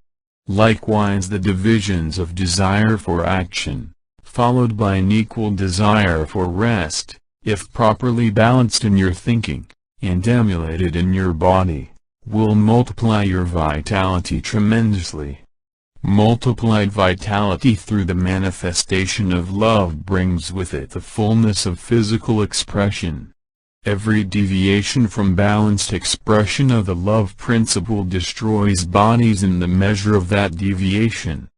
Likewise, the divisions of desire for action, followed by an equal desire for rest, if properly balanced in your thinking, and emulated in your body, will multiply your vitality tremendously. Multiplied vitality through the manifestation of love brings with it the fullness of physical expression. Every deviation from balanced expression of the love principle destroys bodies in the measure of that deviation.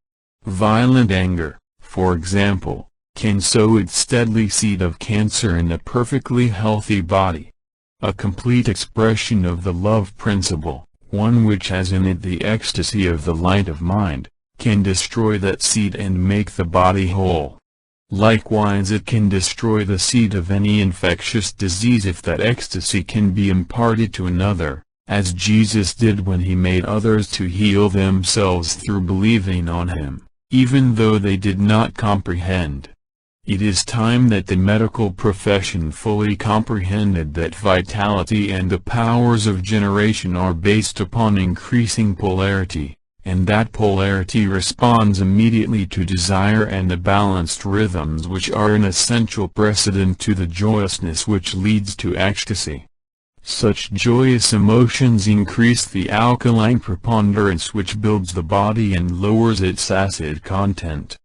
Violent anger, for example, can sow its deadly seed of cancer in a perfectly healthy body. A complete expression of the love principle, one which has in it the ecstasy of the light of mind, can destroy that seed and make the body whole. Likewise, it can destroy the seed of any infectious disease if that ecstasy can be imparted to another, as Jesus did when he made others to heal themselves through believing on him, even though they did not comprehend. It is time that the medical profession fully comprehended that vitality and the powers of generation are based upon increasing polarity, and that polarity responds immediately to desire and the balanced rhythms which are an essential precedent to the joyousness which leads to ecstasy. Such joyous emotions increase the alkaline preponderance which builds the body and lowers its acid content.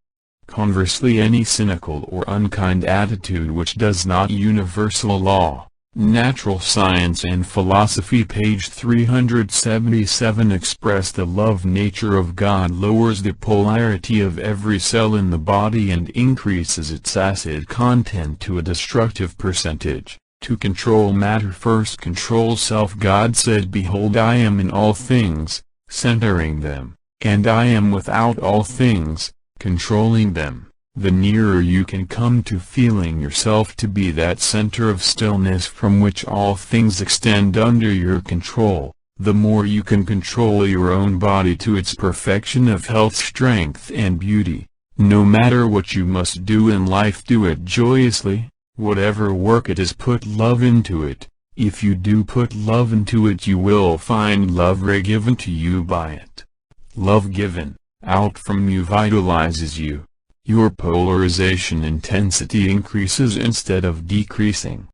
Conversely, any cynical or unkind attitude which does not Universal Law, Natural Science and Philosophy, page 377 express the love nature of God lowers the polarity of every cell in the body and increases its acid content to a destructive percentage. To control matter first control self. God said, Behold, I am in all things, centering them, and I am without all things, controlling them. The nearer you can come to feeling yourself to be that center of stillness from which all things extend under your control, the more you can control your own body to its perfection of health, strength and beauty. No matter what you must do in life, do it joyously. Whatever work it is, put love into it. If you do put love into it, you will find love given to you by it. Love given out from you vitalizes you. Your polarization intensity increases instead of decreasing.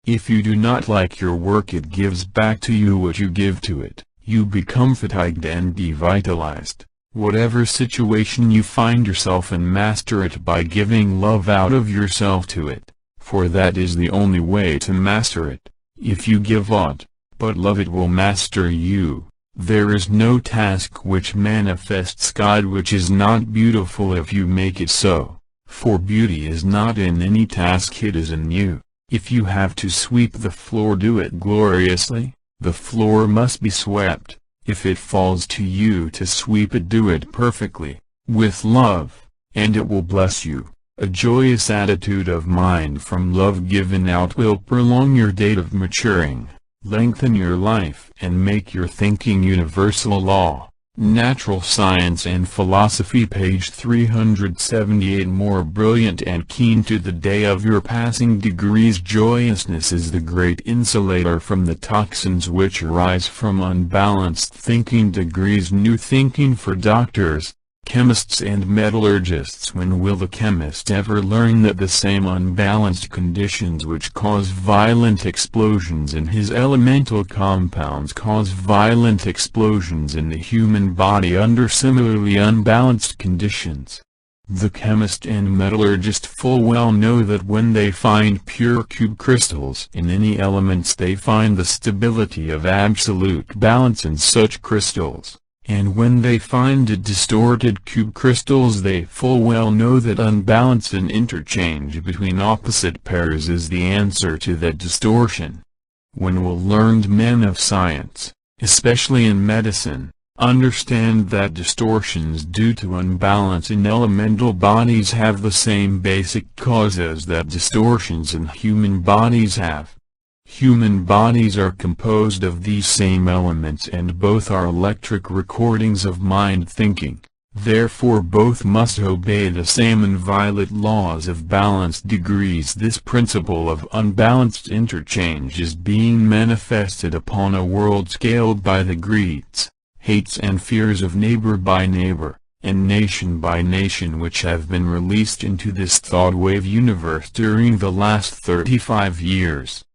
If you do not like your work, it gives back to you what you give to it. You become fatigued and devitalized. Whatever situation you find yourself in, master it by giving love out of yourself to it, for that is the only way to master it. If you give aught but love, it will master you. There is no task which manifests God which is not beautiful if you make it so, for beauty is not in any task, it is in you. If you have to sweep the floor, do it gloriously. The floor must be swept. If it falls to you to sweep it, do it perfectly, with love, and it will bless you. A joyous attitude of mind from love given out will prolong your date of maturing, lengthen your life, and make your thinking universal law. Natural Science and Philosophy, page 378. More brilliant and keen to the day of your passing degrees. Joyousness is the great insulator from the toxins which arise from unbalanced thinking. Degrees. New thinking for doctors, chemists and metallurgists. When will the chemist ever learn that the same unbalanced conditions which cause violent explosions in his elemental compounds cause violent explosions in the human body under similarly unbalanced conditions? The chemist and metallurgist full well know that when they find pure cube crystals in any elements, they find the stability of absolute balance in such crystals. And when they find distorted cube crystals, they full well know that unbalance and interchange between opposite pairs is the answer to that distortion. When will learned men of science, especially in medicine, understand that distortions due to unbalance in elemental bodies have the same basic causes that distortions in human bodies have? Human bodies are composed of these same elements, and both are electric recordings of mind thinking. Therefore both must obey the same inviolate laws of balanced degrees. This principle of unbalanced interchange is being manifested upon a world scaled by the greeds, hates and fears of neighbor by neighbor, and nation by nation, which have been released into this thought wave universe during the last 35 years.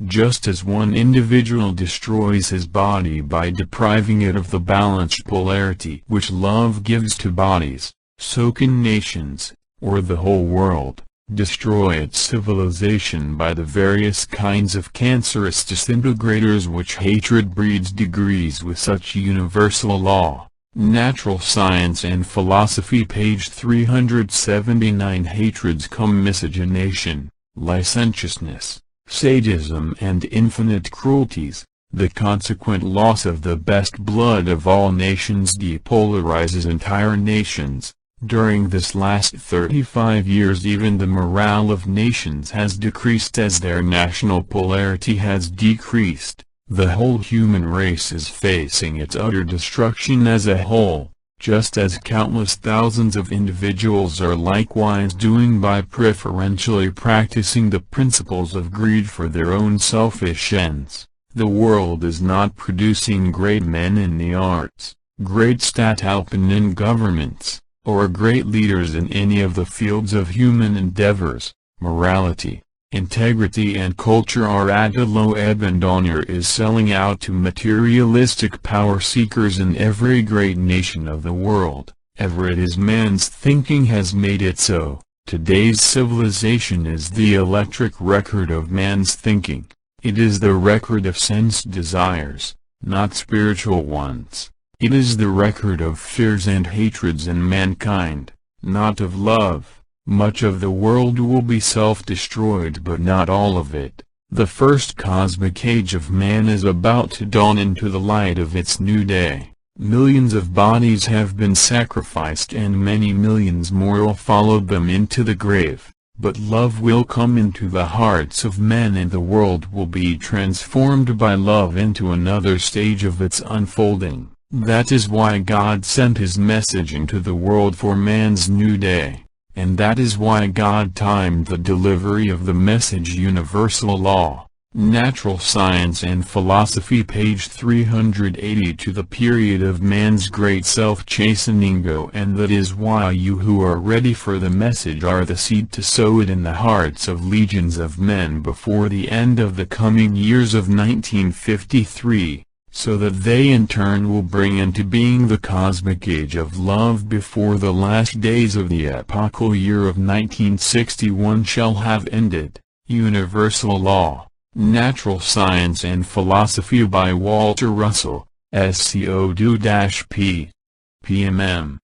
Just as one individual destroys his body by depriving it of the balanced polarity which love gives to bodies, so can nations, or the whole world, destroy its civilization by the various kinds of cancerous disintegrators which hatred breeds. Degrees with such universal law. Natural Science and Philosophy, page 379. Hatreds come miscegenation, licentiousness, sadism and infinite cruelties. The consequent loss of the best blood of all nations depolarizes entire nations. During this last 35 years even the morale of nations has decreased as their national polarity has decreased. The whole human race is facing its utter destruction as a whole, just as countless thousands of individuals are likewise doing by preferentially practicing the principles of greed for their own selfish ends. The world is not producing great men in the arts, great Staathalpen in governments, or great leaders in any of the fields of human endeavors. Morality, integrity and culture are at a low ebb, and honor is selling out to materialistic power seekers in every great nation of the world. Ever it is man's thinking has made it so. Today's civilization is the electric record of man's thinking. It is the record of sense desires, not spiritual ones. It is the record of fears and hatreds in mankind, not of love. Much of the world will be self-destroyed, but not all of it. The first cosmic age of man is about to dawn into the light of its new day. Millions of bodies have been sacrificed and many millions more will follow them into the grave. but love will come into the hearts of men and the world will be transformed by love into another stage of its unfolding. That is why God sent his message into the world for man's new day, and that is why God timed the delivery of the message Universal Law, Natural Science and Philosophy page 380 to the period of man's great self-chastening, and that is why you who are ready for the message are the seed to sow it in the hearts of legions of men before the end of the coming years of 1953, so that they in turn will bring into being the cosmic age of love before the last days of the epochal year of 1961 shall have ended. Universal Law, Natural Science and Philosophy by Walter Russell, SCO-2-P. PMM.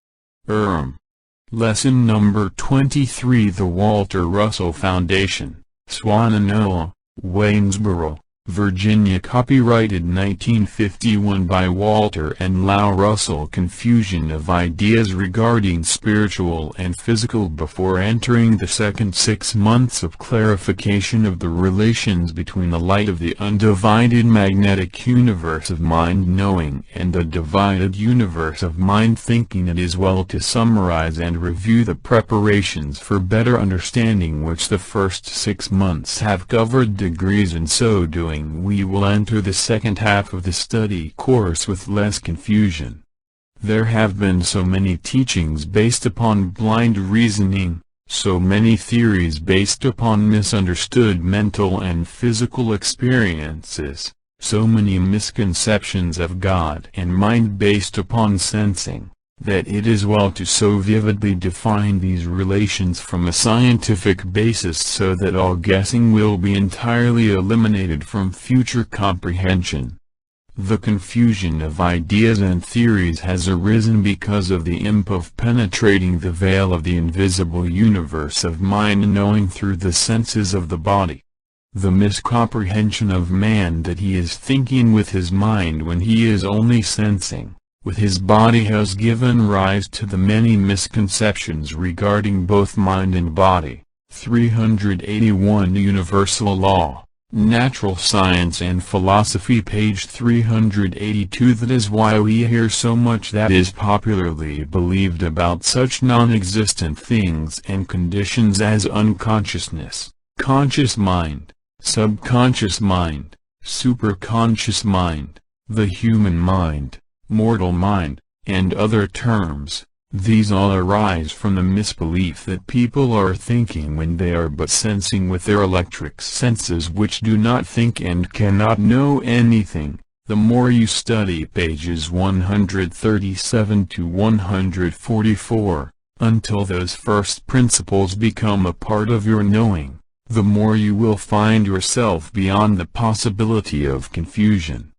Lesson number 23. The Walter Russell Foundation, Swannanoa, Waynesboro, Virginia. Copyrighted 1951 by Walter and Lau Russell. Confusion of ideas regarding spiritual and physical. Before entering the second 6 months of clarification of the relations between the light of the undivided magnetic universe of mind knowing and the divided universe of mind thinking, it is well to summarize and review the preparations for better understanding which the first 6 months have covered. Degrees in so doing we will enter the second half of the study course with less confusion. There have been so many teachings based upon blind reasoning, so many theories based upon misunderstood mental and physical experiences, so many misconceptions of God and mind based upon sensing, that it is well to so vividly define these relations from a scientific basis so that all guessing will be entirely eliminated from future comprehension. The confusion of ideas and theories has arisen because of the imp of penetrating the veil of the invisible universe of mind knowing through the senses of the body. The miscomprehension of man that he is thinking with his mind when he is only sensing with his body has given rise to the many misconceptions regarding both mind and body. 381. Universal Law, Natural Science and Philosophy page 382. That is why we hear so much that is popularly believed about such non-existent things and conditions as unconsciousness, conscious mind, subconscious mind, superconscious mind, the human mind, mortal mind, and other terms. These all arise from the misbelief that people are thinking when they are but sensing with their electric senses, which do not think and cannot know anything. The more you study pages 137 to 144, until those first principles become a part of your knowing, the more you will find yourself beyond the possibility of confusion.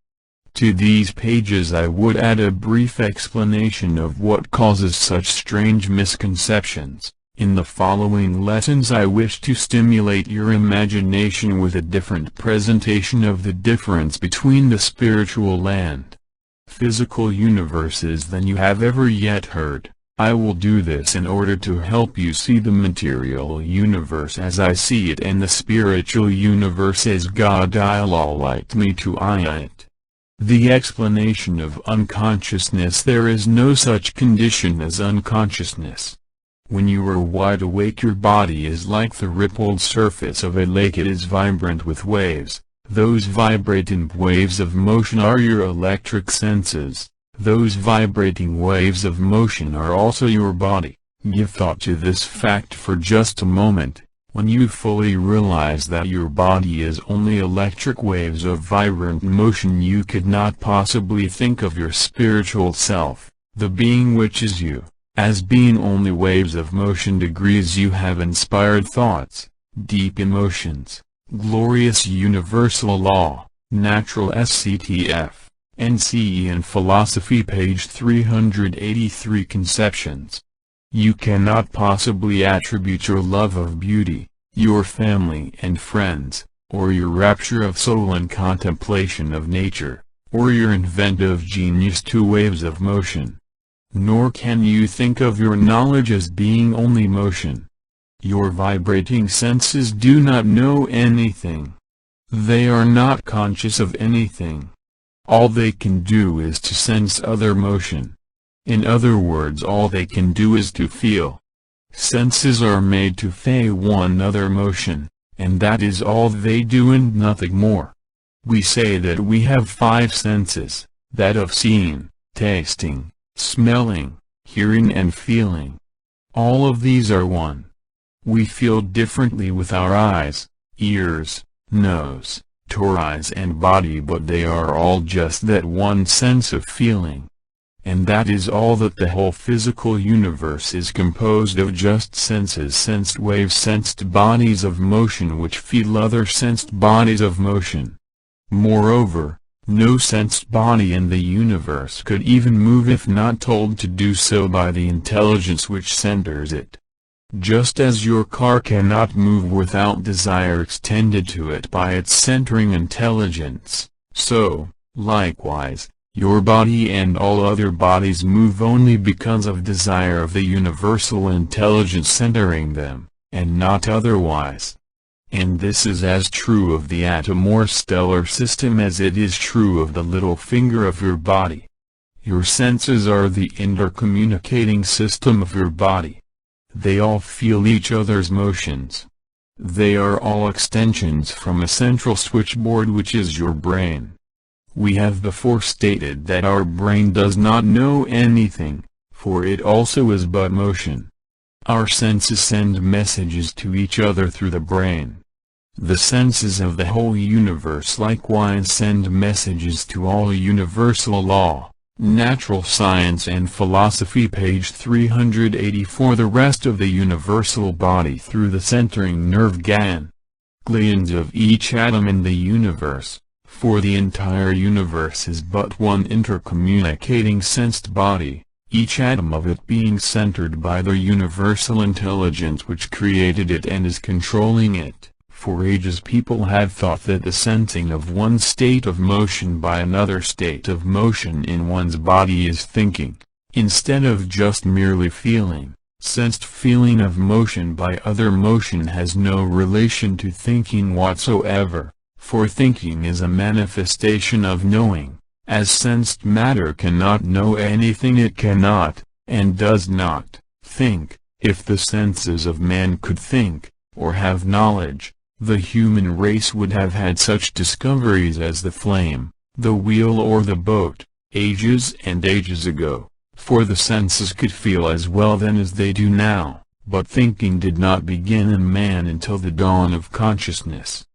To these pages I would add a brief explanation of what causes such strange misconceptions. In the following lessons I wish to stimulate your imagination with a different presentation of the difference between the spiritual and physical universes than you have ever yet heard. I will do this in order to help you see the material universe as I see it and the spiritual universe as God will light me to eye it. The explanation of unconsciousness. There is no such condition as unconsciousness. When you are wide awake, your body is like the rippled surface of a lake. It is vibrant with waves. Those vibrating waves of motion are your electric senses. Those vibrating waves of motion are also your body. Give thought to this fact for just a moment. When you fully realize that your body is only electric waves of vibrant motion, you could not possibly think of your spiritual self, the being which is you, as being only waves of motion. Degrees you have inspired thoughts, deep emotions, glorious universal law, natural SCTF, NCE and philosophy page 383. Conceptions. You cannot possibly attribute your love of beauty, your family and friends, or your rapture of soul and contemplation of nature, or your inventive genius to waves of motion. Nor can you think of your knowledge as being only motion. Your vibrating senses do not know anything. They are not conscious of anything. All they can do is to sense other motion. In other words, all they can do is to feel. Senses are made to feel one other motion, and that is all they do and nothing more. We say that we have 5 senses, that of seeing, tasting, smelling, hearing and feeling. All of these are one. We feel differently with our eyes, ears, nose, torides and body, but they are all just that one sense of feeling. And that is all that the whole physical universe is composed of, just senses, sensed waves, sensed bodies of motion which feel other sensed bodies of motion. Moreover, no sensed body in the universe could even move if not told to do so by the intelligence which centers it. Just as your car cannot move without desire extended to it by its centering intelligence, so, likewise, your body and all other bodies move only because of desire of the universal intelligence centering them, and not otherwise. And this is as true of the atom or stellar system as it is true of the little finger of your body. Your senses are the intercommunicating system of your body. They all feel each other's motions. They are all extensions from a central switchboard which is your brain. We have before stated that our brain does not know anything, for it also is but motion. Our senses send messages to each other through the brain. The senses of the whole universe likewise send messages to all universal law, natural science and philosophy, page 384. The rest of the universal body through the centering nerve ganglions of each atom in the universe, for the entire universe is but one intercommunicating sensed body, each atom of it being centered by the universal intelligence which created it and is controlling it. For ages people have thought that the sensing of one state of motion by another state of motion in one's body is thinking, instead of just merely feeling. Sensed feeling of motion by other motion has no relation to thinking whatsoever, for thinking is a manifestation of knowing. As sensed matter cannot know anything, it cannot, and does not, think. If the senses of man could think, or have knowledge, the human race would have had such discoveries as the flame, the wheel or the boat, ages and ages ago, for the senses could feel as well then as they do now, but thinking did not begin in man until the dawn of consciousness.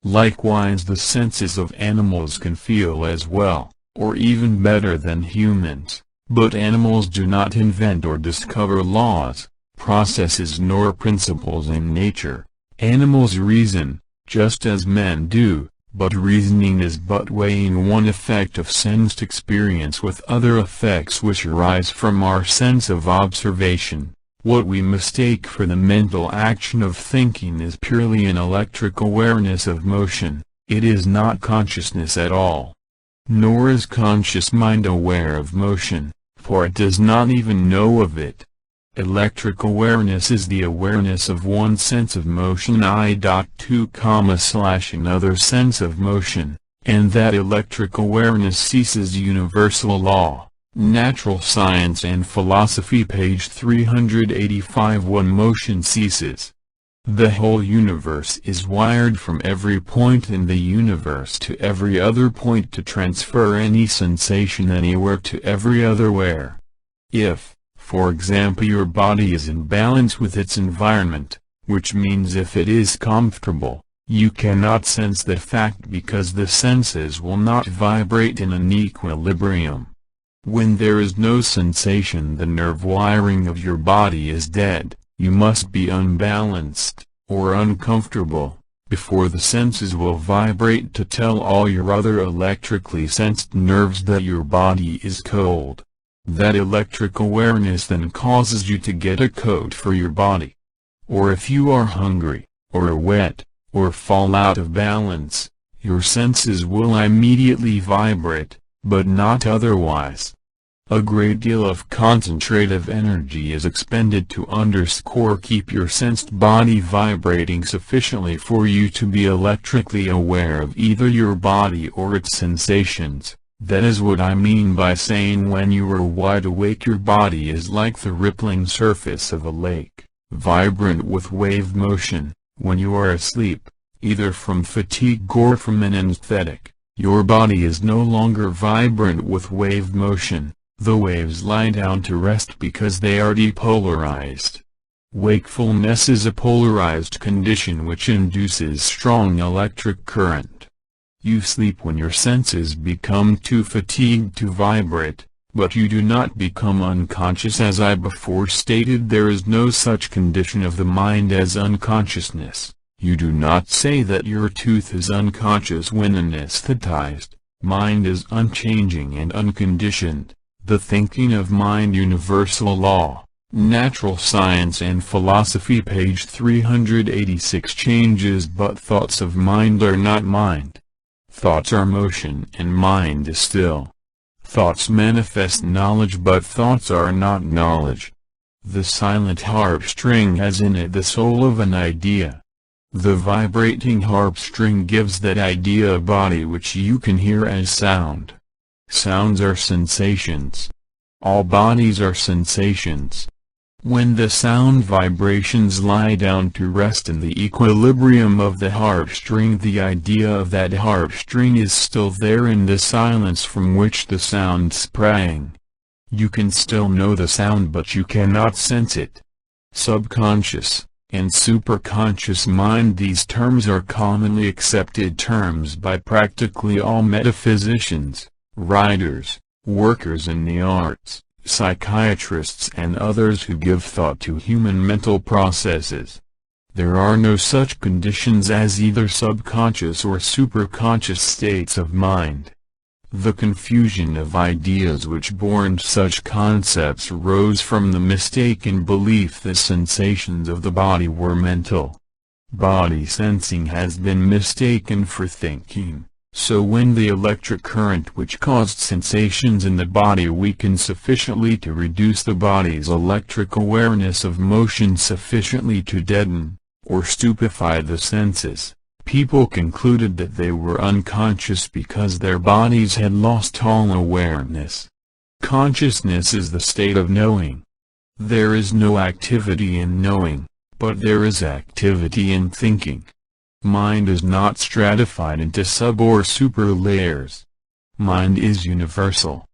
Likewise the senses of animals can feel as well, or even better than humans, but animals do not invent or discover laws, processes nor principles in nature. Animals reason, just as men do, but reasoning is but weighing one effect of sensed experience with other effects which arise from our sense of observation. What we mistake for the mental action of thinking is purely an electric awareness of motion. It is not consciousness at all. Nor is conscious mind aware of motion, for it does not even know of it. Electric awareness is the awareness of one sense of motion another sense of motion, and that electric awareness ceases. Universal law, natural science and philosophy, page 385. When motion ceases, the whole universe is wired from every point in the universe to every other point to transfer any sensation anywhere to every other where. If, for example, your body is in balance with its environment, which means if it is comfortable, you cannot sense that fact because the senses will not vibrate in an equilibrium. When there is no sensation, the nerve wiring of your body is dead. You must be unbalanced, or uncomfortable, before the senses will vibrate to tell all your other electrically sensed nerves that your body is cold. That electric awareness then causes you to get a coat for your body. Or if you are hungry, or wet, or fall out of balance, your senses will immediately vibrate, but not otherwise. A great deal of concentrative energy is expended to keep your sensed body vibrating sufficiently for you to be electrically aware of either your body or its sensations. That is what I mean by saying when you are wide awake your body is like the rippling surface of a lake, vibrant with wave motion. When you are asleep, either from fatigue or from an anesthetic, your body is no longer vibrant with wave motion. The waves lie down to rest because they are depolarized. Wakefulness is a polarized condition which induces strong electric current. You sleep when your senses become too fatigued to vibrate, but you do not become unconscious. As I before stated, there is no such condition of the mind as unconsciousness. You do not say that your tooth is unconscious when anesthetized. Mind is unchanging and unconditioned. The thinking of mind. Universal Law, Natural Science and Philosophy, page 386. Changes but thoughts of mind are not mind. Thoughts are motion and mind is still. Thoughts manifest knowledge but thoughts are not knowledge. The silent harp string has in it the soul of an idea. The vibrating harp string gives that idea a body which you can hear as sound. Sounds are sensations. All bodies are sensations. When the sound vibrations lie down to rest in the equilibrium of the harp string, the idea of that harp string is still there in the silence from which the sound sprang. You can still know the sound but you cannot sense it. Subconscious and superconscious mind. These terms are commonly accepted terms by practically all metaphysicians, writers, workers in the arts, psychiatrists and others who give thought to human mental processes. There are no such conditions as either subconscious or superconscious states of mind. The confusion of ideas which born such concepts arose from the mistaken belief that sensations of the body were mental. Body sensing has been mistaken for thinking. So when the electric current which caused sensations in the body weakened sufficiently to reduce the body's electric awareness of motion sufficiently to deaden, or stupefy the senses, people concluded that they were unconscious because their bodies had lost all awareness. Consciousness is the state of knowing. There is no activity in knowing, but there is activity in thinking. Mind is not stratified into sub or super layers. Mind is universal.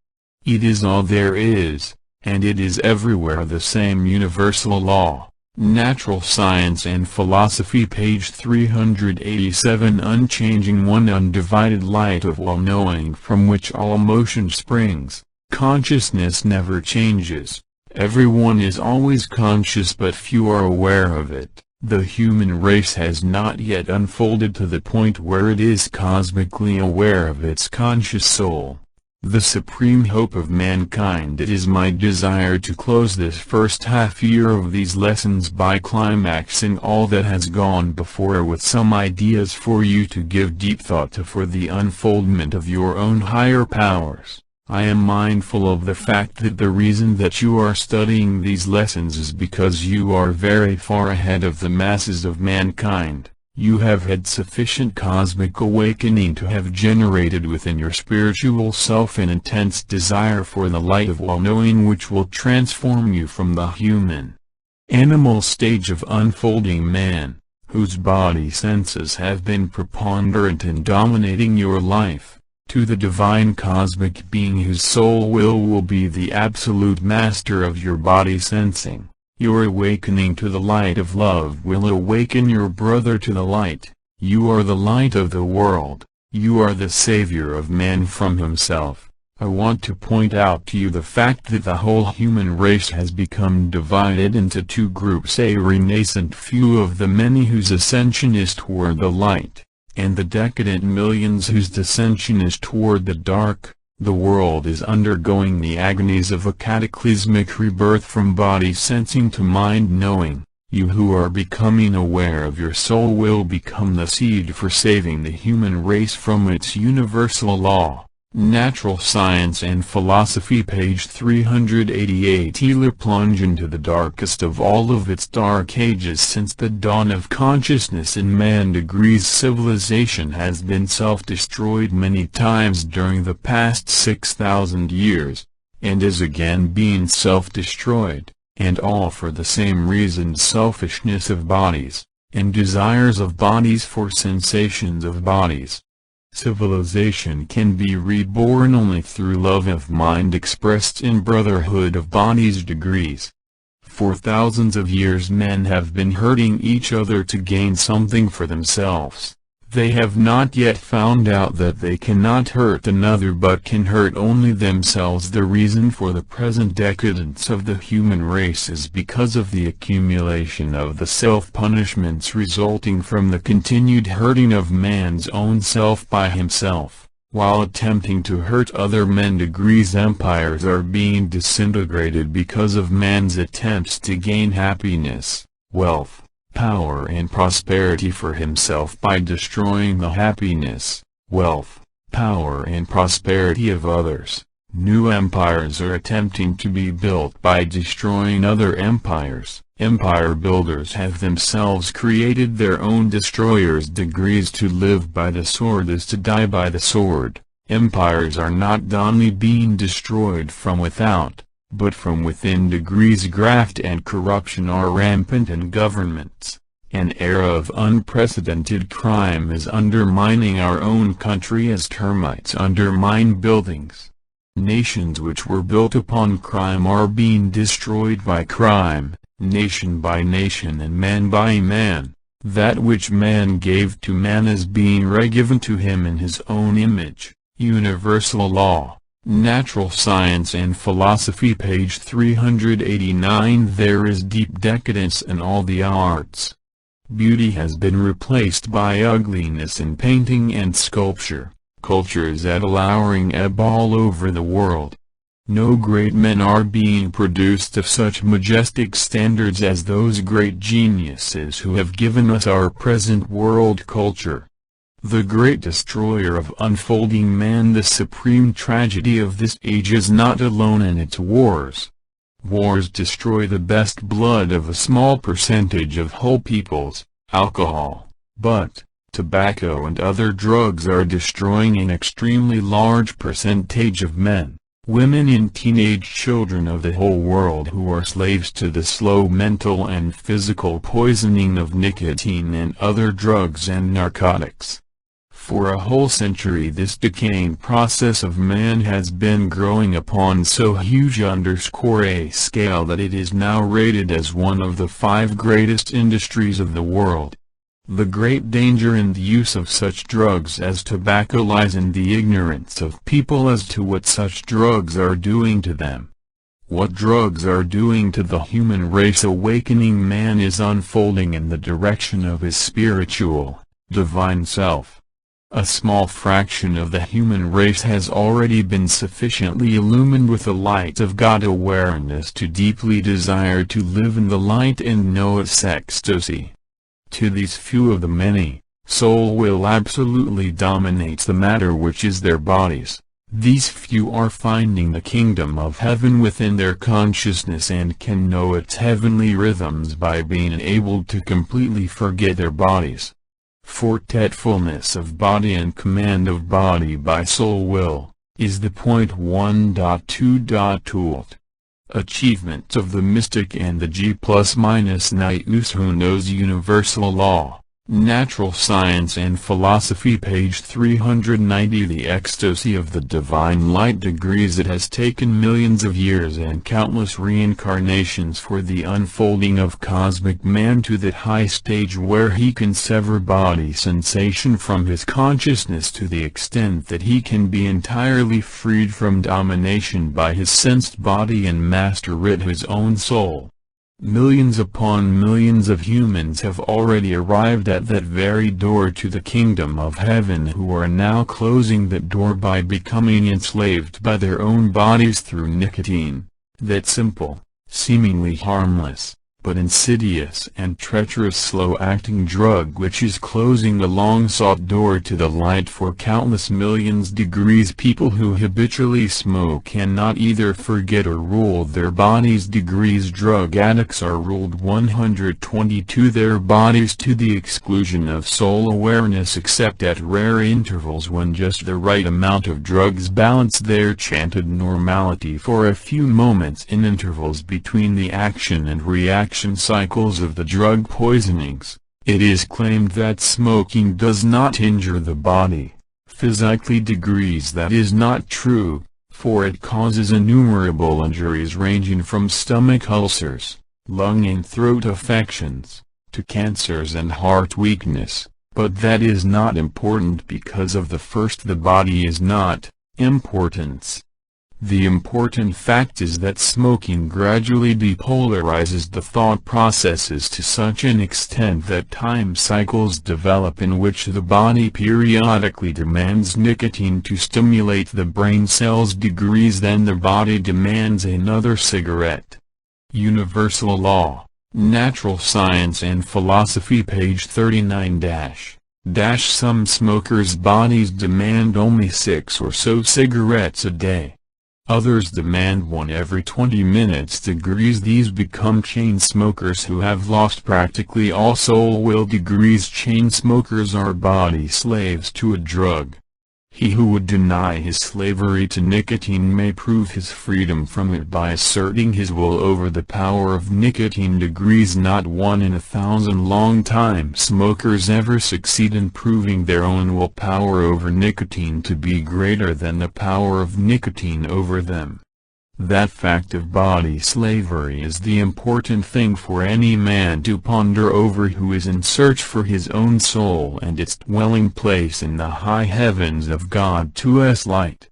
It is all there is, and it is everywhere the same. Universal Law, Natural Science and Philosophy, page 387. Unchanging one undivided light of all-knowing from which all motion springs. Consciousness never changes. Everyone is always conscious but few are aware of it. The human race has not yet unfolded to the point where it is cosmically aware of its conscious soul. The supreme hope of mankind. It is my desire to close this first half year of these lessons by climaxing all that has gone before with some ideas for you to give deep thought to for the unfoldment of your own higher powers. I am mindful of the fact that the reason that you are studying these lessons is because you are very far ahead of the masses of mankind. You have had sufficient cosmic awakening to have generated within your spiritual self an intense desire for the light of all-knowing which will transform you from the human, animal stage of unfolding man, whose body senses have been preponderant in dominating your life, to the divine cosmic being whose soul will be the absolute master of your body sensing. Your awakening to the light of love will awaken your brother to the light. You are the light of the world. You are the savior of man from himself. I want to point out to you the fact that the whole human race has become divided into two groups: a renascent few of the many whose ascension is toward the light, and the decadent millions whose descension is toward the dark. The world is undergoing the agonies of a cataclysmic rebirth from body sensing to mind knowing. You who are becoming aware of your soul will become the seed for saving the human race from its universal law, Natural Science and Philosophy page 388. Healer plunge into the darkest of all of its dark ages since the dawn of consciousness in man. Degrees civilization has been self-destroyed many times during the past 6,000 years, and is again being self-destroyed, and all for the same reason: selfishness of bodies, and desires of bodies for sensations of bodies. Civilization can be reborn only through love of mind expressed in brotherhood of bodies. Degrees. For thousands of years men have been hurting each other to gain something for themselves. They have not yet found out that they cannot hurt another but can hurt only themselves. The reason for the present decadence of the human race is because of the accumulation of the self-punishments resulting from the continued hurting of man's own self by himself, while attempting to hurt other men. Degrees. Empires are being disintegrated because of man's attempts to gain happiness, wealth, power and prosperity for himself by destroying the happiness, wealth, power and prosperity of others. New empires are attempting to be built by destroying other empires. Empire builders have themselves created their own destroyers. Degrees. To live by the sword is to die by the sword. Empires are not only being destroyed from without, but from within. Degrees. Graft and corruption are rampant in governments. An era of unprecedented crime is undermining our own country as termites undermine buildings. Nations which were built upon crime are being destroyed by crime, nation by nation and man by man. That which man gave to man is being re-given to him in his own image. Universal law. Natural Science and Philosophy page 389. There is deep decadence in all the arts. Beauty has been replaced by ugliness in painting and sculpture. Culture is at a lowering ebb all over the world. No great men are being produced of such majestic standards as those great geniuses who have given us our present world culture. The great destroyer of unfolding man. The supreme tragedy of this age is not alone in its wars. Wars destroy the best blood of a small percentage of whole peoples, alcohol, but tobacco and other drugs are destroying an extremely large percentage of men, women and teenage children of the whole world who are slaves to the slow mental and physical poisoning of nicotine and other drugs and narcotics. For a whole century this decaying process of man has been growing upon so huge a scale that it is now rated as one of the 5 greatest industries of the world. The great danger in the use of such drugs as tobacco lies in the ignorance of people as to what such drugs are doing to them. What drugs are doing to the human race. Awakening man is unfolding in the direction of his spiritual, divine self. A small fraction of the human race has already been sufficiently illumined with the light of God awareness to deeply desire to live in the light and know its ecstasy. To these few of the many, soul will absolutely dominates the matter which is their bodies. These few are finding the kingdom of heaven within their consciousness and can know its heavenly rhythms by being enabled to completely forget their bodies. Forgetfulness of body and command of body by soul will, is the point. 1.2. Achievement of the mystic and the G+- who knows universal law. Natural Science and Philosophy page 390. The ecstasy of the divine light. Degrees. It has taken millions of years and countless reincarnations for the unfolding of cosmic man to that high stage where he can sever body sensation from his consciousness to the extent that he can be entirely freed from domination by his sensed body and master it his own soul. Millions upon millions of humans have already arrived at that very door to the kingdom of heaven who are now closing that door by becoming enslaved by their own bodies through nicotine, that simple, seemingly harmless, but insidious and treacherous slow-acting drug which is closing the long-sought door to the light for countless millions degrees. People who habitually smoke cannot either forget or rule their bodies. Degrees. Drug addicts are ruled 122 their bodies to the exclusion of soul awareness, except at rare intervals when just the right amount of drugs balance their chanted normality for a few moments in intervals between the action and reaction cycles of the drug poisonings. It is claimed that smoking does not injure the body physically. Degrees. That is not true, for it causes innumerable injuries ranging from stomach ulcers, lung and throat affections, to cancers and heart weakness. But that is not important because of the first. The body is not importance. The important fact is that smoking gradually depolarizes the thought processes to such an extent that time cycles develop in which the body periodically demands nicotine to stimulate the brain cells. Degrees. Then the body demands another cigarette. Universal Law, Natural Science and Philosophy, page 39 - Some smokers' bodies demand only 6 or so cigarettes a day. Others demand 1 every 20 minutes. Degrees. These become chain smokers who have lost practically all soul will. Degrees. Chain smokers are body slaves to a drug. He who would deny his slavery to nicotine may prove his freedom from it by asserting his will over the power of nicotine. Degrees. Not 1 in 1,000 long-time smokers ever succeed in proving their own willpower over nicotine to be greater than the power of nicotine over them. That fact of body slavery is the important thing for any man to ponder over who is in search for his own soul and its dwelling place in the high heavens of God 2's light.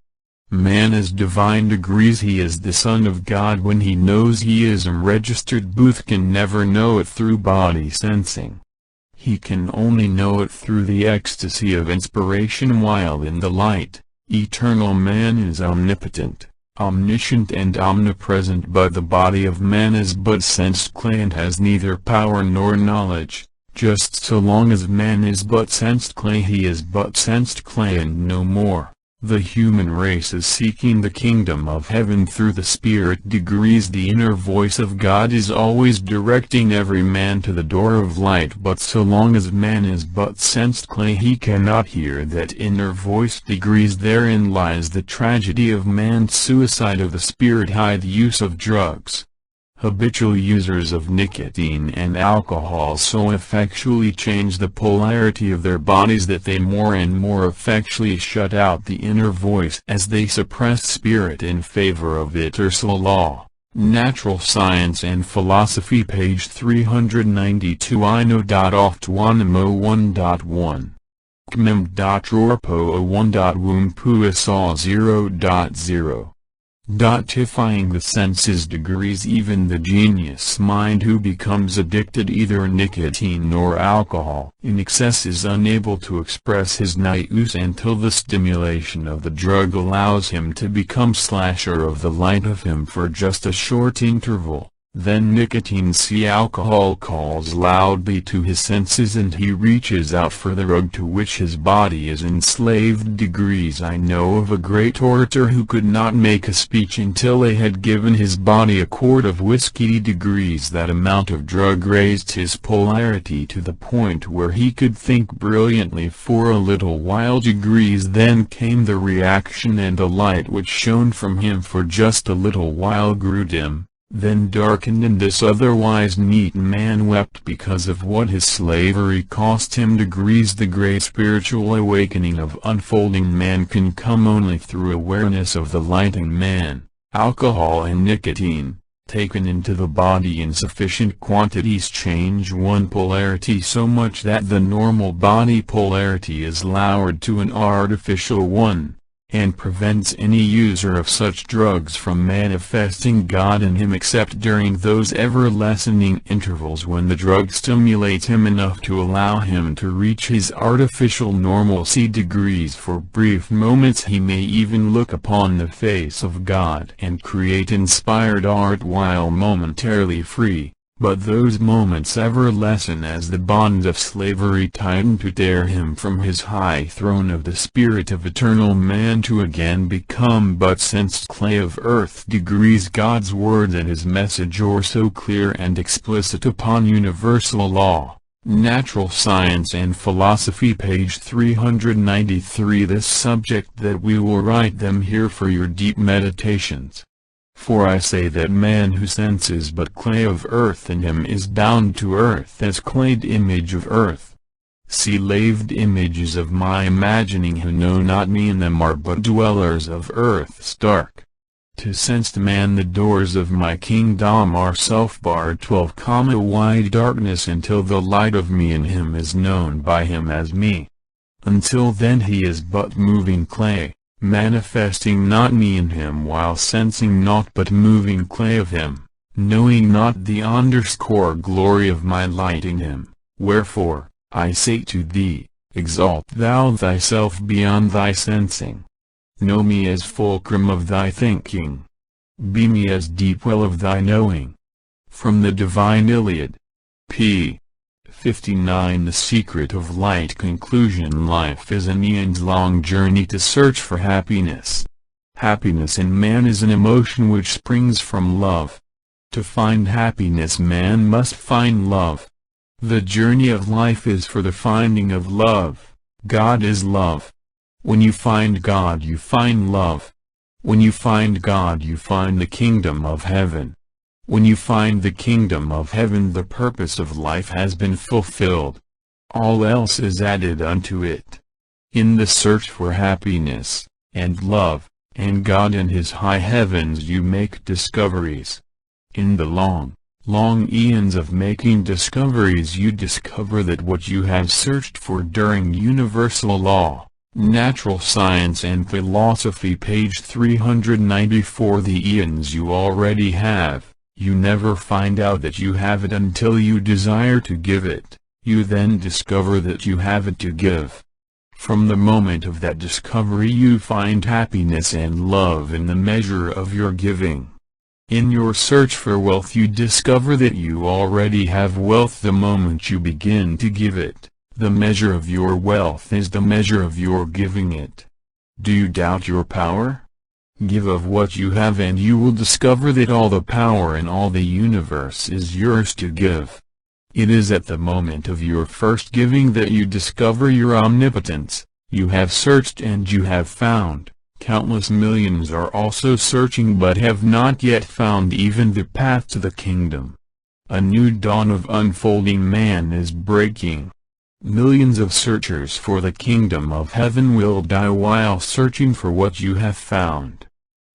Man is divine. Degrees. He is the Son of God when he knows he is unregistered. Booth can never know it through body sensing. He can only know it through the ecstasy of inspiration while in the light. Eternal Man is omnipotent, omniscient and omnipresent, but the body of man is but sensed clay and has neither power nor knowledge. Just so long as man is but sensed clay, he is but sensed clay and no more. The human race is seeking the kingdom of heaven through the Spirit. Degrees. The inner voice of God is always directing every man to the door of light, but so long as man is but sensed clay he cannot hear that inner voice. Degrees. Therein lies the tragedy of man's suicide of the spirit. High. The use of drugs. Habitual users of nicotine and alcohol so effectually change the polarity of their bodies that they more and more effectually shut out the inner voice as they suppress spirit in favor of universal law. Natural Science and Philosophy, page 392. Ino.oft1mo1.1. Kmem.rorpo01.wumpuasaw 0.0. Tyfying the senses. Degrees. Even the genius mind who becomes addicted either nicotine or alcohol in excess is unable to express his nous until the stimulation of the drug allows him to become slasher of the light of him for just a short interval. Then nicotine alcohol calls loudly to his senses and he reaches out for the drug to which his body is enslaved. Degrees. I know of a great orator who could not make a speech until they had given his body a quart of whiskey. Degrees. That amount of drug raised his polarity to the point where he could think brilliantly for a little while. Degrees. Then came the reaction and the light which shone from him for just a little while grew dim, then darkened, and this otherwise neat man wept because of what his slavery cost him. Degrees. The great spiritual awakening of unfolding man can come only through awareness of the light in man. Alcohol and nicotine, taken into the body in sufficient quantities, change one polarity so much that the normal body polarity is lowered to an artificial one, and prevents any user of such drugs from manifesting God in him except during those ever-lessening intervals when the drug stimulates him enough to allow him to reach his artificial normalcy. Degrees. For brief moments he may even look upon the face of God and create inspired art while momentarily free, but those moments ever lessen as the bonds of slavery tighten to tear him from his high throne of the spirit of eternal man to again become but sensed clay of earth. Degrees God's word and his message are so clear and explicit upon universal law, natural science and philosophy, page 393, this subject, that we will write them here for your deep meditations. For I say that man who senses but clay of earth in him is down to earth as clayed image of earth. See laved images of my imagining, who know not me in them are but dwellers of earth's dark. To sensed man the doors of my kingdom are self-barred 12, wide darkness, until the light of me in him is known by him as me. Until then he is but moving clay, manifesting not me in him, while sensing naught but moving clay of him, knowing not the underscore glory of my light in him. Wherefore, I say to thee, exalt thou thyself beyond thy sensing. Know me as fulcrum of thy thinking. Be me as deep well of thy knowing. From the Divine Iliad. p. 59. The secret of light. Conclusion. Life is an eons-long journey to search for happiness. Happiness in man is an emotion which springs from love. To find happiness man must find love. The journey of life is for the finding of love. God is love. When you find God you find love. When you find God you find the kingdom of heaven. When you find the kingdom of heaven the purpose of life has been fulfilled. All else is added unto it. In the search for happiness, and love, and God in his high heavens you make discoveries. In the long eons of making discoveries you discover that what you have searched for during universal law, natural science and philosophy, page 394, the eons you already have. You never find out that you have it until you desire to give it. You then discover that you have it to give. From the moment of that discovery you find happiness and love in the measure of your giving. In your search for wealth you discover that you already have wealth the moment you begin to give it. The measure of your wealth is the measure of your giving it. Do you doubt your power? Give of what you have and you will discover that all the power in all the universe is yours to give. It is at the moment of your first giving that you discover your omnipotence. You have searched and you have found. Countless millions are also searching but have not yet found even the path to the kingdom. A new dawn of unfolding man is breaking. Millions of searchers for the kingdom of heaven will die while searching for what you have found.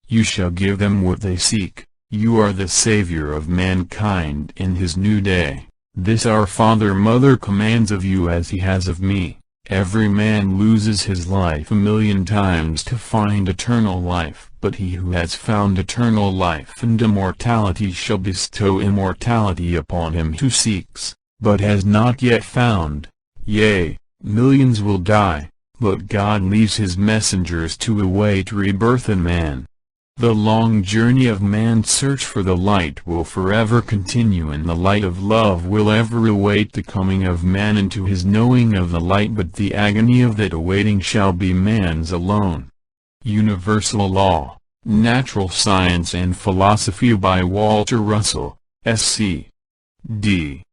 You shall give them what they seek. You are the Savior of mankind in his new day. This our Father Mother commands of you as he has of me. Every man loses his life 1,000,000 times to find eternal life, but he who has found eternal life and immortality shall bestow immortality upon him who seeks, but has not yet found. Yea, millions will die, but God leaves his messengers to await rebirth in man. The long journey of man's search for the light will forever continue, and the light of love will ever await the coming of man into his knowing of the light, but the agony of that awaiting shall be man's alone. Universal Law, Natural Science and Philosophy by Walter Russell, S.C. D.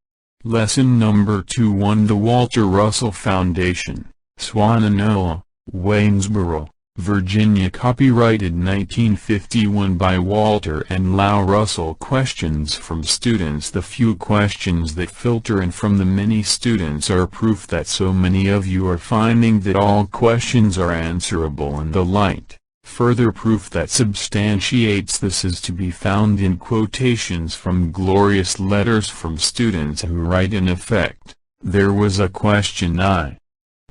Lesson number 2-1. The Walter Russell Foundation, Swannanoa, Waynesboro, Virginia. Copyrighted 1951 by Walter and Lau Russell. Questions from students. The few questions that filter in from the many students are proof that so many of you are finding that all questions are answerable in the light. Further proof that substantiates this is to be found in quotations from glorious letters from students who write in effect, "There was a question I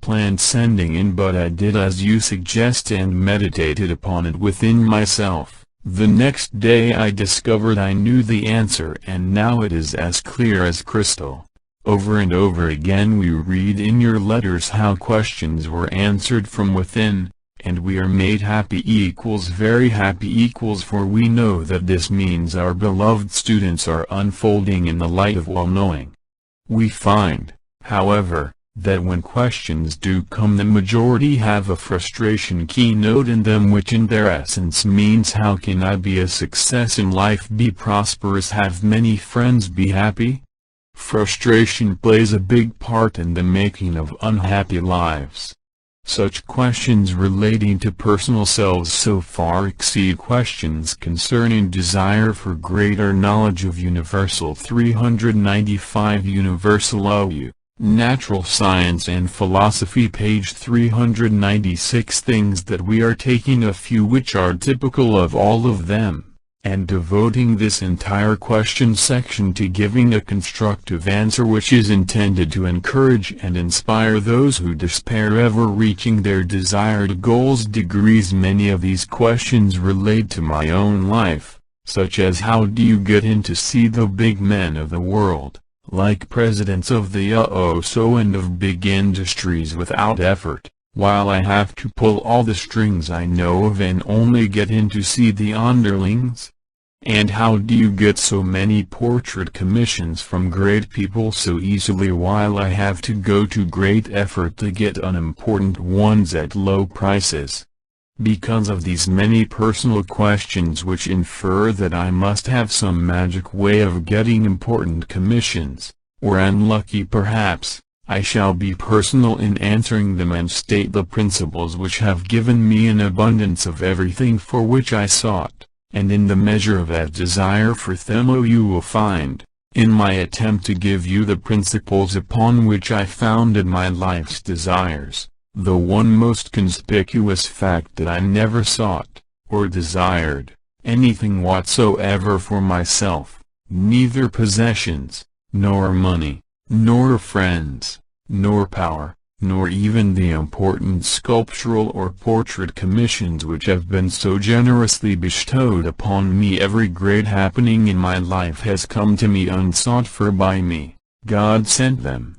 planned sending in, but I did as you suggest and meditated upon it within myself. The next day I discovered I knew the answer, and now it is as clear as crystal." Over and over again we read in your letters how questions were answered from within, and we are made happy equals very happy equals, for we know that this means our beloved students are unfolding in the light of all-knowing. We find, however, that when questions do come, the majority have a frustration keynote in them, which in their essence means, how can I be a success in life, be prosperous, have many friends, be happy? Frustration plays a big part in the making of unhappy lives. Such questions relating to personal selves so far exceed questions concerning desire for greater knowledge of universal. 395 Universal OU, Natural Science and Philosophy, page 396. Things that we are taking a few which are typical of all of them, and devoting this entire question section to giving a constructive answer which is intended to encourage and inspire those who despair ever reaching their desired goals. Degrees. Many of these questions relate to my own life, such as how do you get in to see the big men of the world, like presidents of the USO and of big industries, without effort, while I have to pull all the strings I know of and only get in to see the underlings? And how do you get so many portrait commissions from great people so easily, while I have to go to great effort to get unimportant ones at low prices? Because of these many personal questions which infer that I must have some magic way of getting important commissions, or unlucky perhaps, I shall be personal in answering them and state the principles which have given me an abundance of everything for which I sought, and in the measure of that desire for them you will find, in my attempt to give you the principles upon which I founded my life's desires, the one most conspicuous fact that I never sought, or desired, anything whatsoever for myself, neither possessions, nor money, nor friends, nor power, nor even the important sculptural or portrait commissions which have been so generously bestowed upon me. Every great happening in my life has come to me unsought for by me. God sent them.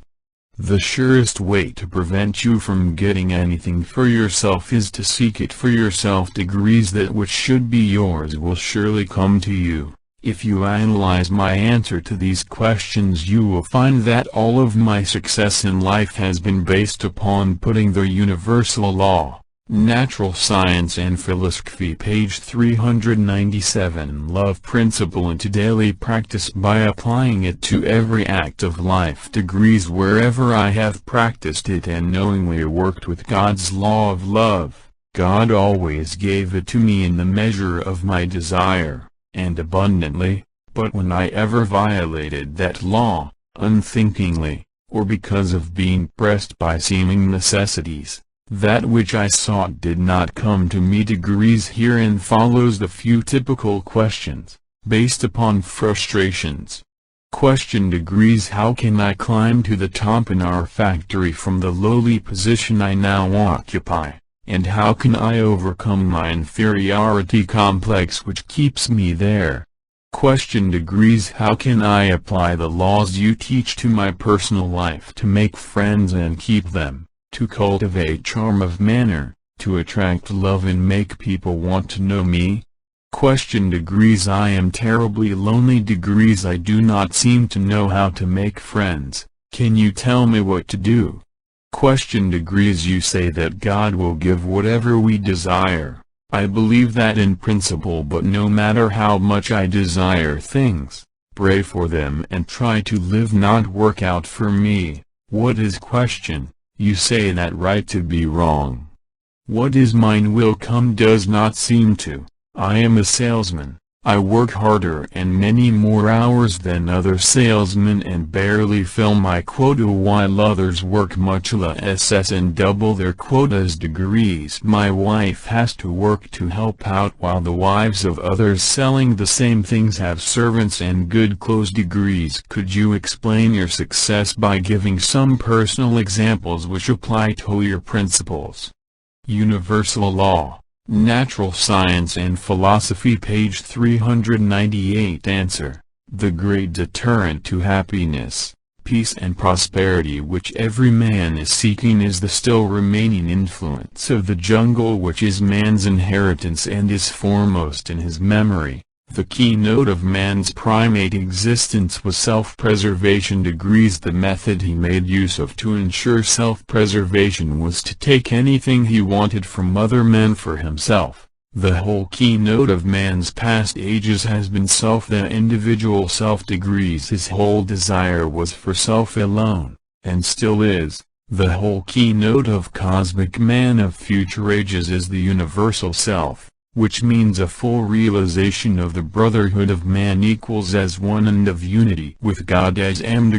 The surest way to prevent you from getting anything for yourself is to seek it for yourself. Degrees. That which should be yours will surely come to you. If you analyze my answer to these questions, you will find that all of my success in life has been based upon putting the universal law, natural science and philosophy, page 397, love principle into daily practice by applying it to every act of life. Degrees. Wherever I have practiced it and knowingly worked with God's law of love, God always gave it to me in the measure of my desire, and abundantly. But when I ever violated that law, unthinkingly, or because of being pressed by seeming necessities, that which I sought did not come to me. Degrees. Herein follows the few typical questions, based upon frustrations. Question. Degrees. How can I climb to the top in our factory from the lowly position I now occupy? And how can I overcome my inferiority complex which keeps me there? Question. Degrees. How can I apply the laws you teach to my personal life to make friends and keep them, to cultivate charm of manner, to attract love and make people want to know me? Question. Degrees. I am terribly lonely. Degrees. I do not seem to know how to make friends. Can you tell me what to do? Question. Degrees. You say that God will give whatever we desire. I believe that in principle, but no matter how much I desire things, pray for them and try to live, not work out for me. What is question? You say that right to be wrong. What is mine will come does not seem to. I am a salesman. I work harder and many more hours than other salesmen and barely fill my quota, while others work much less and double their quotas. Degrees. My wife has to work to help out while the wives of others selling the same things have servants and good clothes. Degrees. Could you explain your success by giving some personal examples which apply to your principles? Universal law, natural science and philosophy, page 398. Answer: the great deterrent to happiness, peace and prosperity which every man is seeking is the still remaining influence of the jungle which is man's inheritance and is foremost in his memory. The keynote of man's primate existence was self-preservation. The method he made use of to ensure self-preservation was to take anything he wanted from other men for himself. The whole keynote of man's past ages has been self. The individual self. His whole desire was for self alone, and still is. The whole keynote of cosmic man of future ages is the universal self, which means a full realization of the brotherhood of man equals as one and of unity with God as m.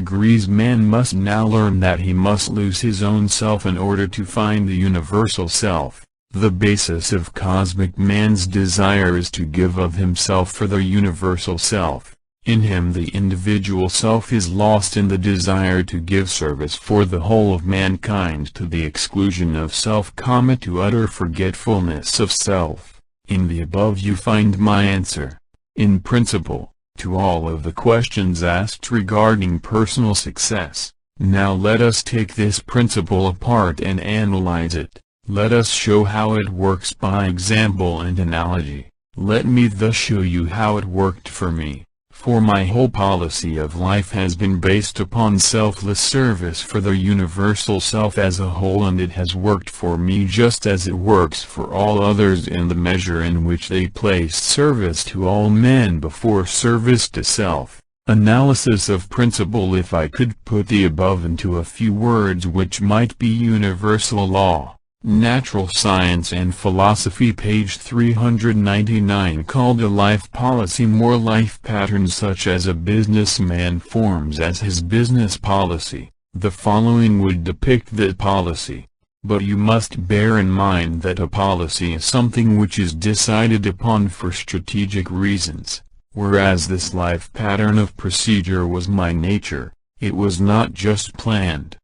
Man must now learn that he must lose his own self in order to find the universal self. The basis of cosmic man's desire is to give of himself for the universal self. In him the individual self is lost in the desire to give service for the whole of mankind to the exclusion of self, to utter forgetfulness of self. In the above you find my answer, in principle, to all of the questions asked regarding personal success. Now let us take this principle apart and analyze it. Let us show how it works by example and analogy. Let me thus show you how it worked for me, for my whole policy of life has been based upon selfless service for the universal self as a whole, and it has worked for me just as it works for all others in the measure in which they place service to all men before service to self. Analysis of principle. If I could put the above into a few words which might be universal law, natural science and philosophy, page 399, called a life policy, more life patterns such as a businessman forms as his business policy. The following would depict that policy. But you must bear in mind that a policy is something which is decided upon for strategic reasons, whereas this life pattern of procedure was my nature. It was not just planned.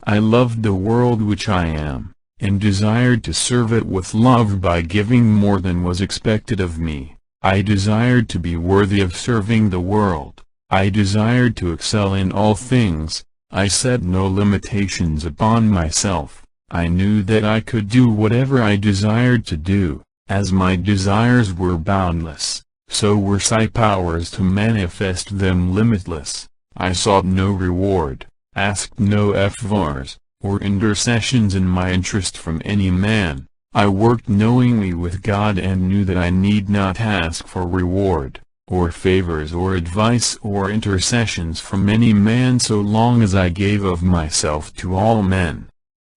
I loved the world which I am, and desired to serve it with love by giving more than was expected of me. I desired to be worthy of serving the world. I desired to excel in all things. I set no limitations upon myself. I knew that I could do whatever I desired to do. As my desires were boundless, so were my powers to manifest them limitless. I sought no reward, asked no favors or intercessions in my interest from any man. I worked knowingly with God and knew that I need not ask for reward, or favors or advice or intercessions from any man so long as I gave of myself to all men.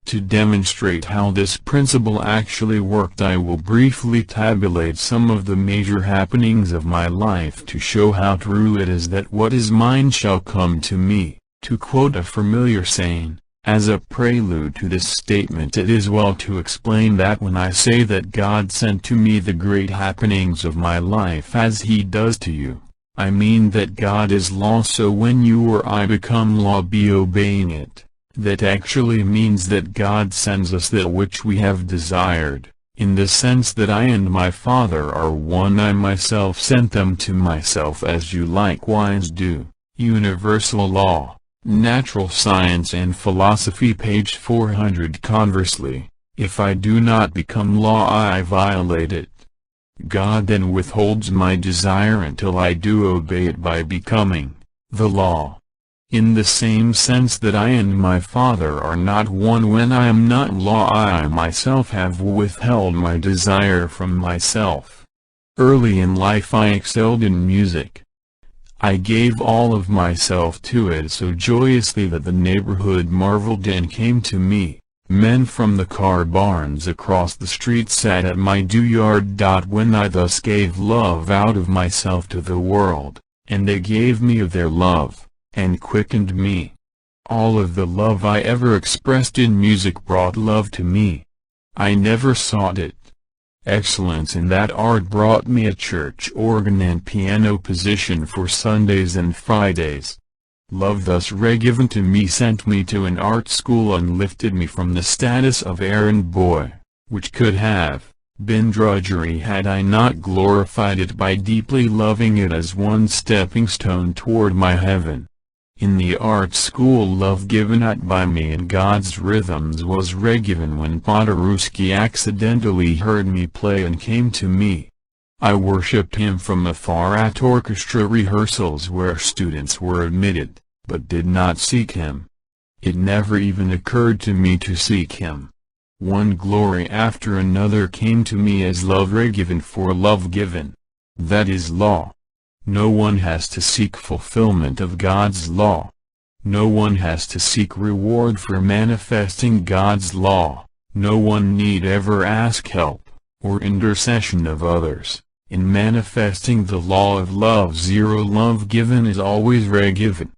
To demonstrate how this principle actually worked, I will briefly tabulate some of the major happenings of my life to show how true it is that what is mine shall come to me. To quote a familiar saying, as a prelude to this statement, it is well to explain that when I say that God sent to me the great happenings of my life as he does to you, I mean that God is law, so when you or I become law, be obeying it. That actually means that God sends us that which we have desired, in the sense that I and my Father are one. I myself sent them to myself as you likewise do. Universal law. Natural science and philosophy, page 400. Conversely, if I do not become law, I violate it. God then withholds my desire until I do obey it by becoming the law. In the same sense that I and my Father are not one, when I am not law, I myself have withheld my desire from myself. Early in life I excelled in music. I gave all of myself to it so joyously that the neighborhood marveled and came to me. Men from the car barns across the street sat at my dooryard. When I thus gave love out of myself to the world, and they gave me of their love, and quickened me. All of the love I ever expressed in music brought love to me. I never sought it. Excellence in that art brought me a church organ and piano position for Sundays and Fridays. Love thus given to me sent me to an art school and lifted me from the status of errand boy, which could have been drudgery had I not glorified it by deeply loving it as one stepping stone toward my heaven. In the art school love given out by me in God's rhythms was re-given when Paderewski accidentally heard me play and came to me. I worshipped him from afar at orchestra rehearsals where students were admitted, but did not seek him. It never even occurred to me to seek him. One glory after another came to me as love re-given for love given. That is law. No one has to seek fulfillment of God's law. No one has to seek reward for manifesting God's law. No one need ever ask help, or intercession of others, in manifesting the law of love. Zero love given is always re-given.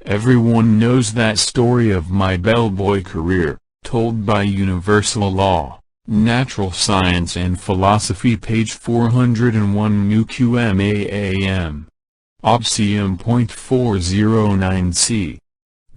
Everyone knows that story of my bellboy career, told by Universal Law, Natural Science and Philosophy, page 401, MUQMAAM. Obsium.409c.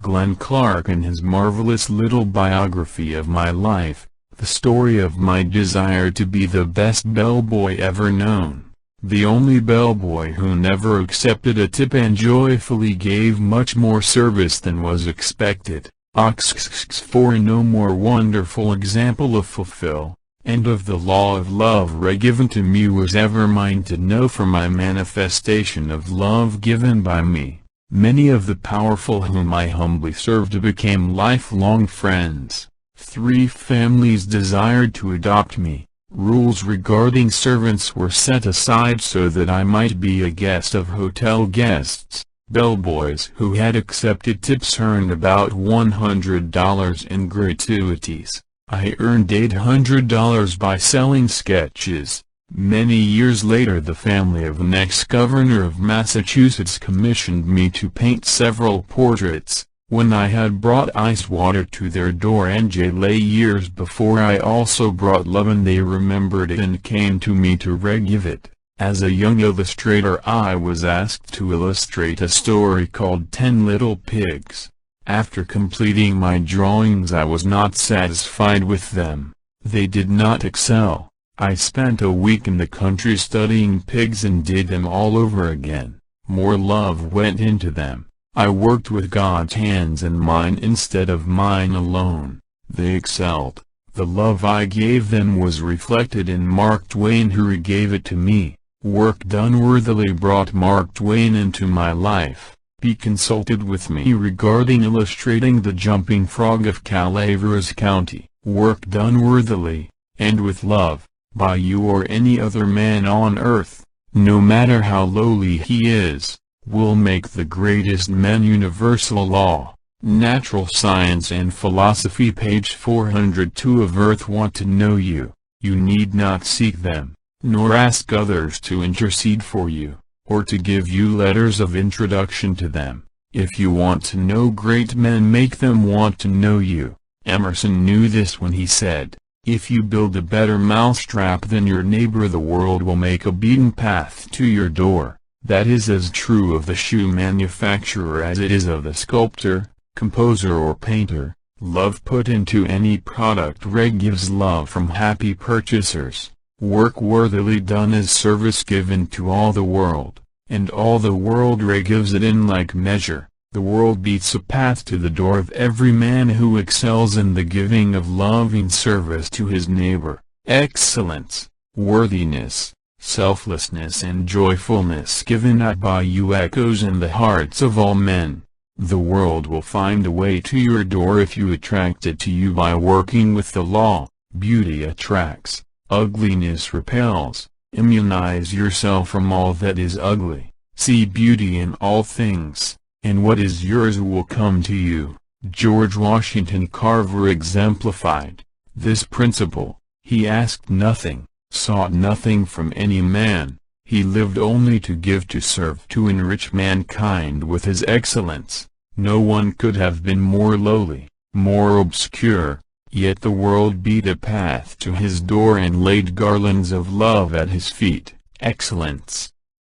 Glenn Clark in his marvelous little biography of my life, the story of my desire to be the best bellboy ever known, the only bellboy who never accepted a tip and joyfully gave much more service than was expected. For no more wonderful example of fulfill, and of the law of love re-given to me was ever mine to know for my manifestation of love given by me. Many of the powerful whom I humbly served became lifelong friends. 3 families desired to adopt me. Rules regarding servants were set aside so that I might be a guest of hotel guests. Bellboys who had accepted tips earned about $100 in gratuities. I earned $800 by selling sketches. Many years later the family of an ex-governor of Massachusetts commissioned me to paint several portraits. When I had brought ice water to their door and lay years before, I also brought love, and they remembered it and came to me to re-give it. As a young illustrator I was asked to illustrate a story called 10 Little Pigs. After completing my drawings I was not satisfied with them. They did not excel. I spent a week in the country studying pigs and did them all over again. More love went into them. I worked with God's hands and mine instead of mine alone. They excelled. The love I gave them was reflected in Mark Twain, who gave it to me. Work done worthily brought Mark Twain into my life. He consulted with me regarding illustrating the jumping frog of Calaveras County. Work done worthily, and with love, by you or any other man on earth, no matter how lowly he is, will make the greatest men. Universal Law, Natural Science and Philosophy, page 402 of Earth want to know you. You need not seek them, nor ask others to intercede for you, or to give you letters of introduction to them. If you want to know great men, make them want to know you. Emerson knew this when he said, "If you build a better mousetrap than your neighbor, the world will make a beaten path to your door." That is as true of the shoe manufacturer as it is of the sculptor, composer or painter. Love put into any product gives love from happy purchasers. Work worthily done is service given to all the world, and all the world gives it in like measure. The world beats a path to the door of every man who excels in the giving of loving service to his neighbor. Excellence, worthiness, selflessness and joyfulness given out by you echoes in the hearts of all men. The world will find a way to your door if you attract it to you by working with the law. Beauty attracts, ugliness repels. Immunize yourself from all that is ugly. See beauty in all things, and what is yours will come to you. George Washington Carver exemplified this principle. He asked nothing, sought nothing from any man. He lived only to give, to serve, to enrich mankind with his excellence. No one could have been more lowly, more obscure, yet the world beat a path to his door and laid garlands of love at his feet. Excellence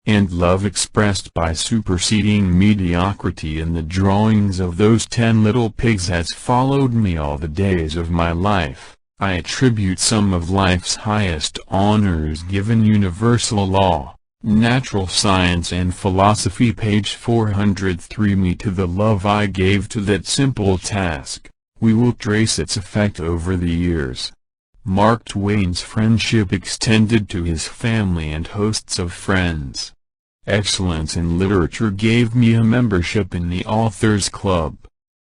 and love expressed by superseding mediocrity in the drawings of those 10 little pigs has followed me all the days of my life. I attribute some of life's highest honors given universal law, Natural Science and Philosophy page 403. Me to the love I gave to that simple task, we will trace its effect over the years. Mark Twain's friendship extended to his family and hosts of friends. Excellence in literature gave me a membership in the Authors Club.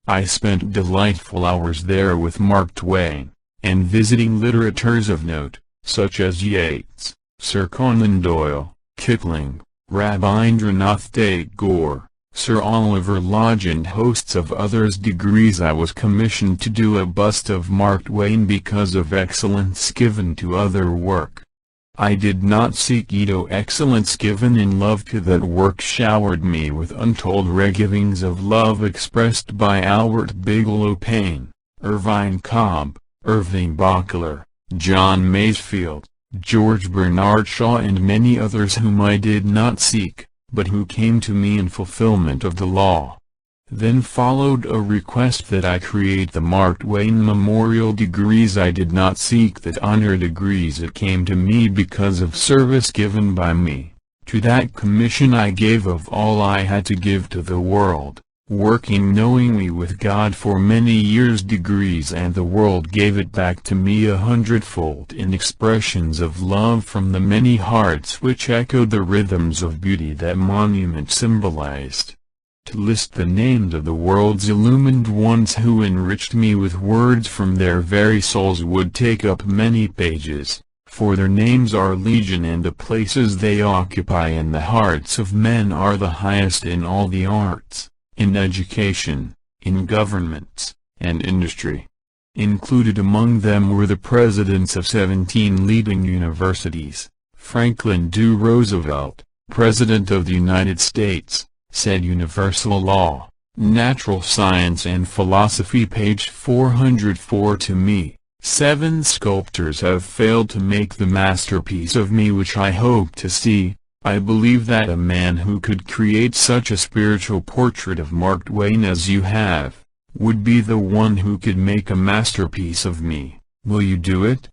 I spent delightful hours there with Mark Twain, and visiting literateurs of note, such as Yeats, Sir Conan Doyle, Kipling, Rabindranath Tagore, Sir Oliver Lodge and hosts of others. Degrees. I was commissioned to do a bust of Mark Twain because of excellence given to other work. I did not seek it. Excellence given in love to that work showered me with untold regivings of love expressed by Albert Bigelow Paine, Irvine Cobb, Irving Buckler, John Masefield, George Bernard Shaw and many others whom I did not seek, but who came to me in fulfillment of the law. Then followed a request that I create the Mark Twain Memorial. Degrees. I did not seek that honor. Degrees. It came to me because of service given by me. To that commission I gave of all I had to give to the world, working knowingly with God for many years. Degrees. And the world gave it back to me 100-fold in expressions of love from the many hearts which echoed the rhythms of beauty that monument symbolized. To list the names of the world's illumined ones who enriched me with words from their very souls would take up many pages, for their names are legion and the places they occupy in the hearts of men are the highest in all the arts, in education, in governments, and industry. Included among them were the presidents of 17 leading universities. Franklin D. Roosevelt, President of the United States, said Universal Law, Natural Science and Philosophy page 404. To me, 7 sculptors have failed to make the masterpiece of me which I hope to see. I believe that a man who could create such a spiritual portrait of Mark Twain as you have, would be the one who could make a masterpiece of me. Will you do it?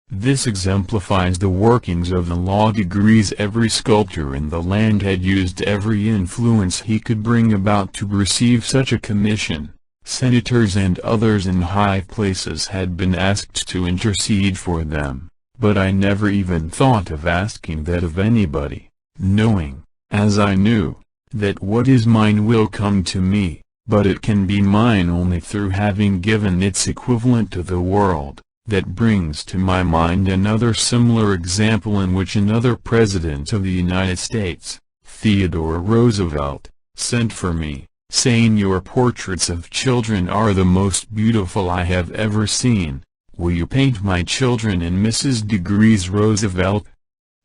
This exemplifies the workings of the law. Degrees. Every sculptor in the land had used every influence he could bring about to receive such a commission. Senators and others in high places had been asked to intercede for them, but I never even thought of asking that of anybody, knowing, as I knew, that what is mine will come to me, but it can be mine only through having given its equivalent to the world. That brings to my mind another similar example in which another President of the United States, Theodore Roosevelt, sent for me, saying, "Your portraits of children are the most beautiful I have ever seen. Will you paint my children?" And Mrs. Degrees Roosevelt.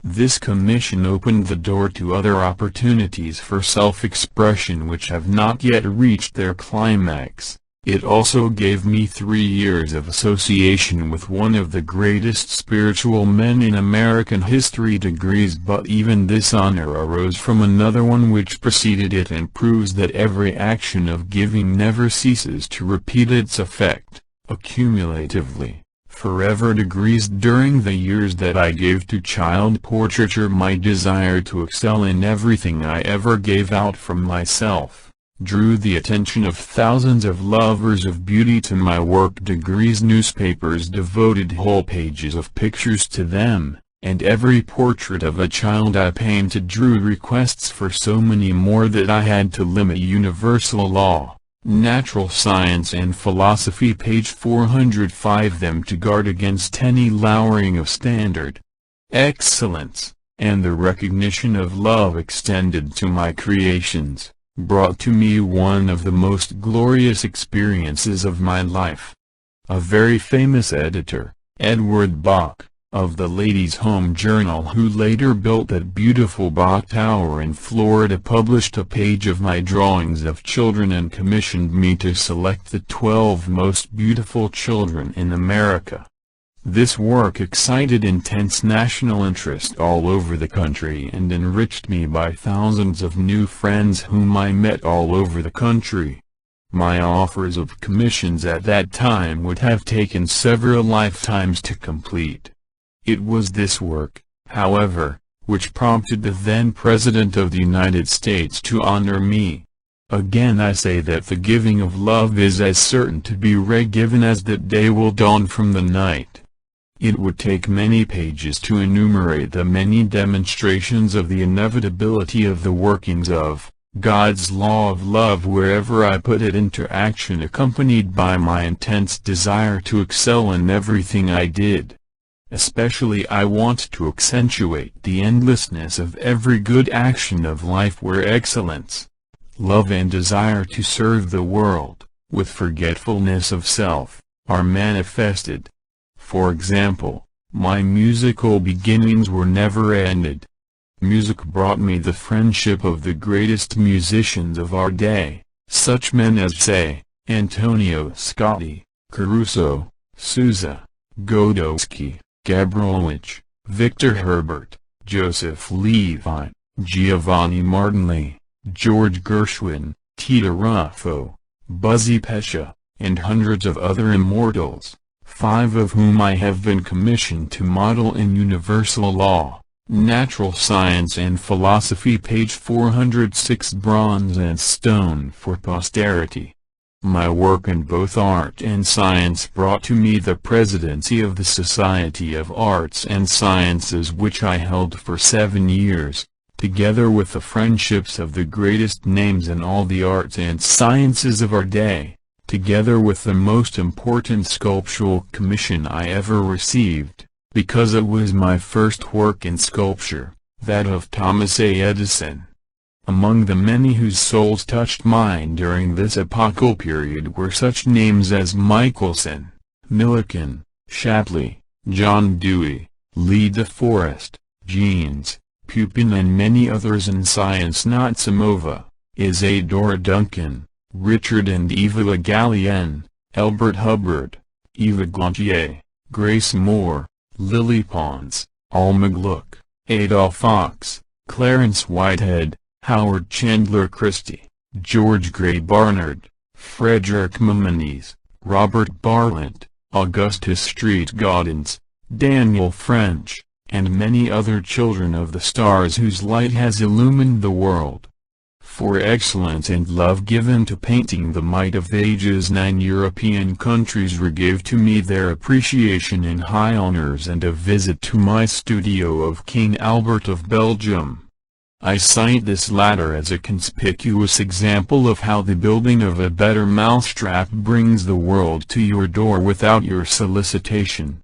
This commission opened the door to other opportunities for self-expression which have not yet reached their climax. It also gave me 3 years of association with one of the greatest spiritual men in American history. Degrees. But even this honor arose from another one which preceded it and proves that every action of giving never ceases to repeat its effect, accumulatively, forever. Degrees. During the years that I gave to child portraiture, my desire to excel in everything I ever gave out from myself drew the attention of thousands of lovers of beauty to my work. Degrees. Newspapers devoted whole pages of pictures to them, and every portrait of a child I painted drew requests for so many more that I had to limit. Universal Law, Natural Science and Philosophy page 405. Them to guard against any lowering of standard, excellence, and the recognition of love extended to my creations, brought to me one of the most glorious experiences of my life. A very famous editor, Edward Bok, of the Ladies' Home Journal, who later built that beautiful Bok Tower in Florida, published a page of my drawings of children and commissioned me to select the 12 most beautiful children in America. This work excited intense national interest all over the country and enriched me by thousands of new friends whom I met all over the country. My offers of commissions at that time would have taken several lifetimes to complete. It was this work, however, which prompted the then President of the United States to honor me. Again I say that the giving of love is as certain to be re-given as that day will dawn from the night. It would take many pages to enumerate the many demonstrations of the inevitability of the workings of God's law of love wherever I put it into action, accompanied by my intense desire to excel in everything I did. Especially I want to accentuate the endlessness of every good action of life where excellence, love and desire to serve the world, with forgetfulness of self, are manifested. For example, my musical beginnings were never ended. Music brought me the friendship of the greatest musicians of our day, such men as say, Antonio Scotti, Caruso, Sousa, Godowsky, Gabrilowitsch, Victor Herbert, Joseph Levine, Giovanni Martinelli, George Gershwin, Tito Ruffo, Buzzy Pescia, and hundreds of other immortals, 5 of whom I have been commissioned to model in Universal Law, Natural Science and Philosophy, page 406, bronze and stone for posterity. My work in both art and science brought to me the presidency of the Society of Arts and Sciences, which I held for 7 years, together with the friendships of the greatest names in all the arts and sciences of our day, together with the most important sculptural commission I ever received, because it was my first work in sculpture, that of Thomas A. Edison. Among the many whose souls touched mine during this epochal period were such names as Michelson, Millikan, Shapley, John Dewey, Lee De Forest, Jeans, Pupin, and many others in science: Natsimova, Isadora Duncan, Richard and Eva Le Gallienne, Elbert Hubbard, Eva Gautier, Grace Moore, Lily Pons, Alma Gluck, Adolph Fox, Clarence Whitehead, Howard Chandler Christie, George Gray Barnard, Frederick Maimonides, Robert Bartlett, Augustus Street Gaudens, Daniel French, and many other children of the stars whose light has illumined the world. For excellence and love given to painting the might of ages, 9 European countries gave to me their appreciation in high honors and a visit to my studio of King Albert of Belgium. I cite this latter as a conspicuous example of how the building of a better mousetrap brings the world to your door without your solicitation.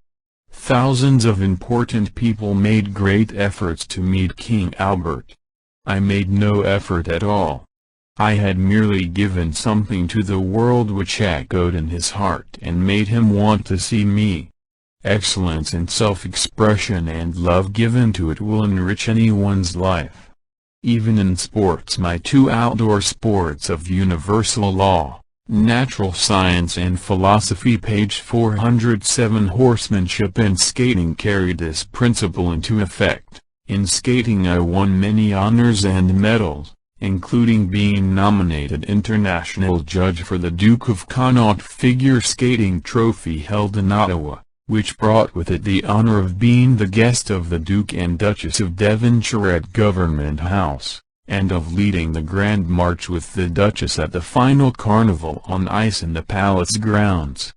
Thousands of important people made great efforts to meet King Albert. I made no effort at all. I had merely given something to the world which echoed in his heart and made him want to see me. Excellence in self-expression and love given to it will enrich anyone's life. Even in sports, my 2 outdoor sports of Universal Law, Natural Science and Philosophy, page 407, horsemanship and skating, carried this principle into effect. In skating I won many honors and medals, including being nominated international judge for the Duke of Connaught figure skating trophy held in Ottawa, which brought with it the honor of being the guest of the Duke and Duchess of Devonshire at Government House, and of leading the Grand March with the Duchess at the final carnival on ice in the palace grounds.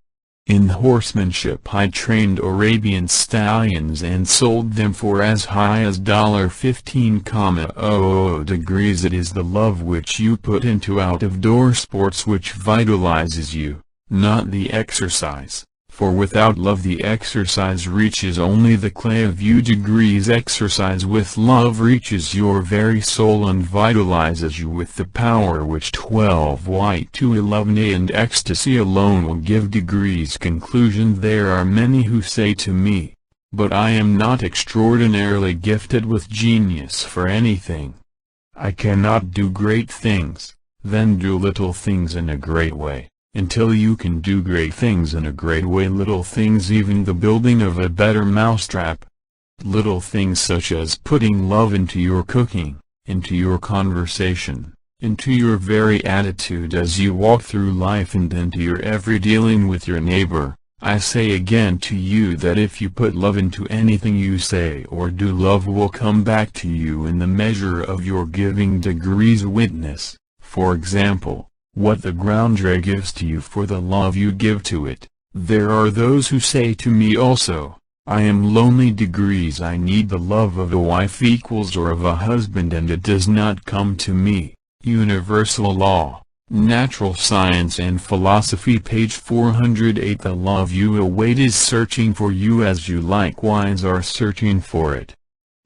In horsemanship I trained Arabian stallions and sold them for as high as $15,000 degrees. It is the love which you put into out-of-door sports which vitalizes you, not the exercise. For without love the exercise reaches only the clay of you. Degrees exercise with love reaches your very soul and vitalizes you with the power which 12Y211A and ecstasy alone will give. Degrees. Conclusion. There are many who say to me, but I am not extraordinarily gifted with genius for anything. I cannot do great things. Then do little things in a great way. Until you can do great things in a great way, little things, even the building of a better mousetrap. Little things such as putting love into your cooking, into your conversation, into your very attitude as you walk through life, and into your every dealing with your neighbor, I say again to you that if you put love into anything you say or do, love will come back to you in the measure of your giving degrees. Witness, for example, what the ground gives to you for the love you give to it. There are those who say to me also, I am lonely degrees, I need the love of a wife equals or of a husband, and it does not come to me. Universal Law, Natural Science and Philosophy, page 408. The love you await is searching for you as you likewise are searching for it.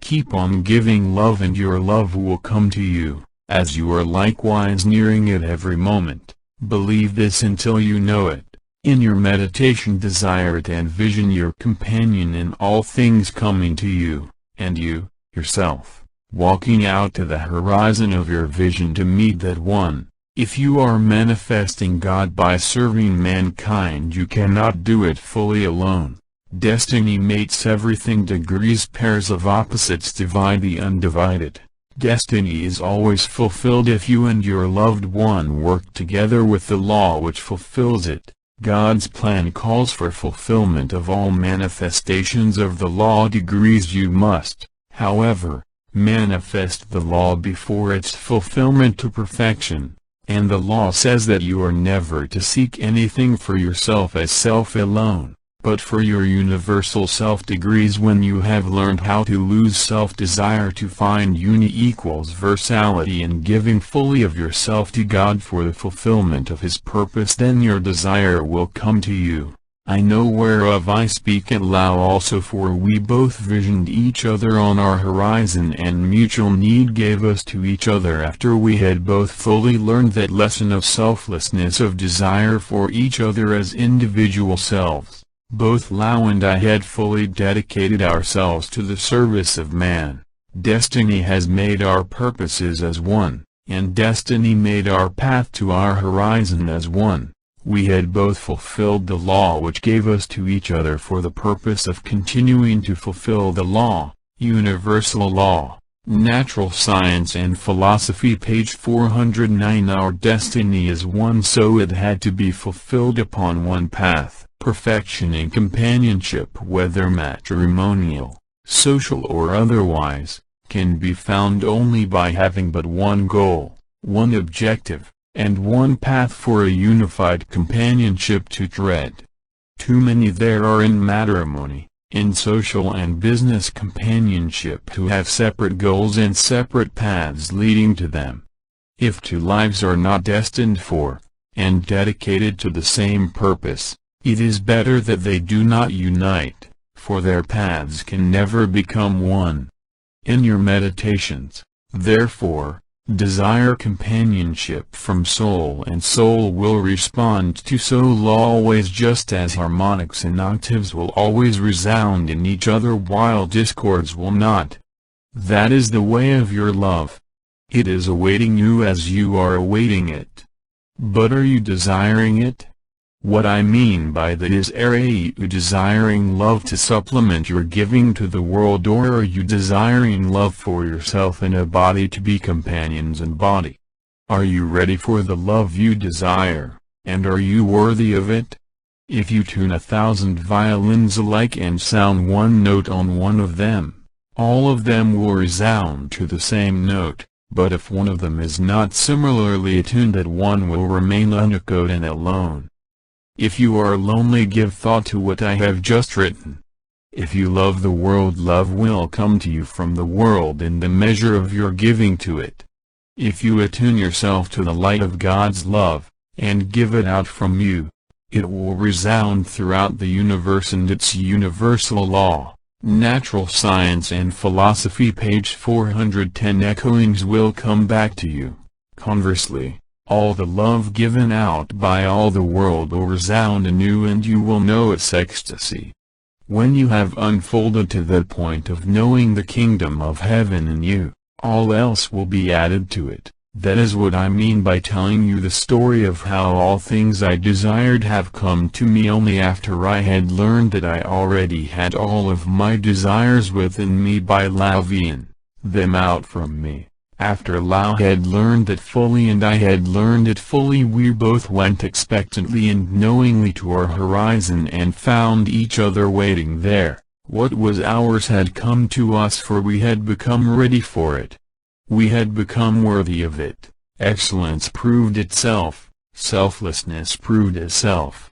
Keep on giving love and your love will come to you, as you are likewise nearing it every moment. Believe this until you know it. In your meditation desire it and vision your companion in all things coming to you, and you, yourself, walking out to the horizon of your vision to meet that one. If you are manifesting God by serving mankind, you cannot do it fully alone. Destiny mates everything. Degrees, pairs of opposites divide the undivided. Destiny is always fulfilled if you and your loved one work together with the law which fulfills it. God's plan calls for fulfillment of all manifestations of the law. Degrees, you must, however, manifest the law before its fulfillment to perfection. And the law says that you are never to seek anything for yourself as self alone, but for your universal self. Degrees, when you have learned how to lose self-desire to find versality in giving fully of yourself to God for the fulfillment of His purpose, then your desire will come to you. I know whereof I speak and allow also, for we both visioned each other on our horizon, and mutual need gave us to each other after we had both fully learned that lesson of selflessness of desire for each other as individual selves. Both Lau and I had fully dedicated ourselves to the service of man. Destiny has made our purposes as one, and destiny made our path to our horizon as one. We had both fulfilled the law which gave us to each other for the purpose of continuing to fulfill the law. Universal Law, Natural Science and Philosophy, page 409. Our destiny is one, so it had to be fulfilled upon one path. Perfection in companionship, whether matrimonial, social or otherwise, can be found only by having but one goal, one objective, and one path for a unified companionship to tread. Too many there are in matrimony, in social and business companionship, who have separate goals and separate paths leading to them. If two lives are not destined for, and dedicated to the same purpose, it is better that they do not unite, for their paths can never become one. In your meditations, therefore, desire companionship from soul, and soul will respond to soul always, just as harmonics and octaves will always resound in each other while discords will not. That is the way of your love. It is awaiting you as you are awaiting it. But are you desiring it? What I mean by that is, are you desiring love to supplement your giving to the world, or are you desiring love for yourself and a body to be companions in body? Are you ready for the love you desire, and are you worthy of it? If you tune 1,000 violins alike and sound one note on one of them, all of them will resound to the same note, but if one of them is not similarly attuned, that one will remain unechoed and alone. If you are lonely, give thought to what I have just written. If you love the world, love will come to you from the world in the measure of your giving to it. If you attune yourself to the light of God's love, and give it out from you, it will resound throughout the universe, and its universal law, Natural Science and Philosophy, page 410. Echoings will come back to you. Conversely, all the love given out by all the world will resound anew, and you will know its ecstasy. When you have unfolded to that point of knowing the kingdom of heaven in you, all else will be added to it. That is what I mean by telling you the story of how all things I desired have come to me only after I had learned that I already had all of my desires within me by laving them out from me. After Lao had learned that fully and I had learned it fully, we both went expectantly and knowingly to our horizon and found each other waiting there. What was ours had come to us, for we had become ready for it. We had become worthy of it. Excellence proved itself, selflessness proved itself.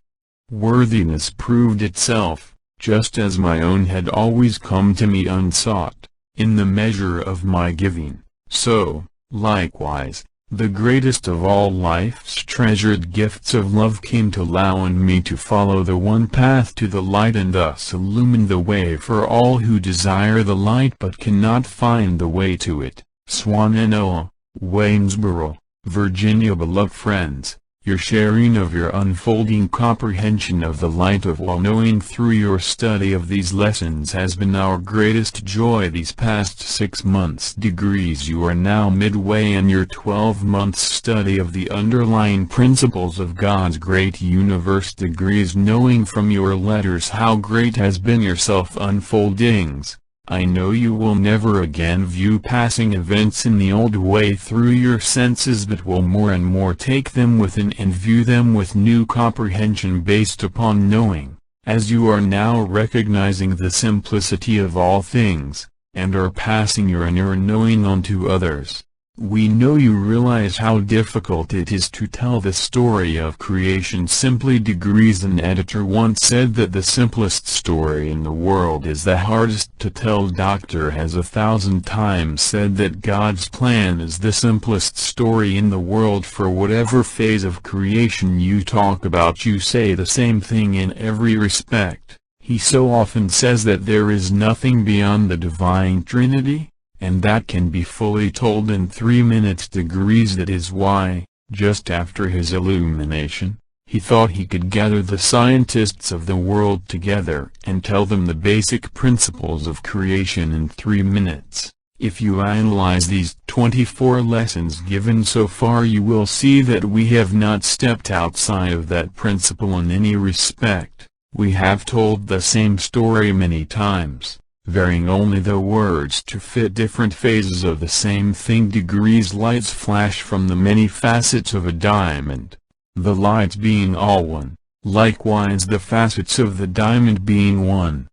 Worthiness proved itself, just as my own had always come to me unsought, in the measure of my giving. So, likewise, the greatest of all life's treasured gifts of love came to Lao and me to follow the one path to the light and thus illumine the way for all who desire the light but cannot find the way to it. Swannanoa, Waynesboro, Virginia. Beloved friends, your sharing of your unfolding comprehension of the light of all-knowing through your study of these lessons has been our greatest joy these past 6 months. Degrees. You are now midway in your 12 months study of the underlying principles of God's great universe. Degrees. Knowing from your letters how great has been your self-unfoldings, I know you will never again view passing events in the old way through your senses, but will more and more take them within and view them with new comprehension based upon knowing, as you are now recognizing the simplicity of all things, and are passing your inner knowing on to others. We know you realize how difficult it is to tell the story of creation simply. Degrees. An editor once said that the simplest story in the world is the hardest to tell. Doctor has 1,000 times said that God's plan is the simplest story in the world. For whatever phase of creation you talk about, you say the same thing in every respect. He so often says that there is nothing beyond the Divine Trinity, and that can be fully told in 3 minutes. Degrees. That is why, just after his illumination, he thought he could gather the scientists of the world together and tell them the basic principles of creation in 3 minutes. If you analyze these 24 lessons given so far, you will see that we have not stepped outside of that principle in any respect. We have told the same story many times, varying only the words to fit different phases of the same thing. Degrees. Lights flash from the many facets of a diamond, the lights being all one, likewise the facets of the diamond being one.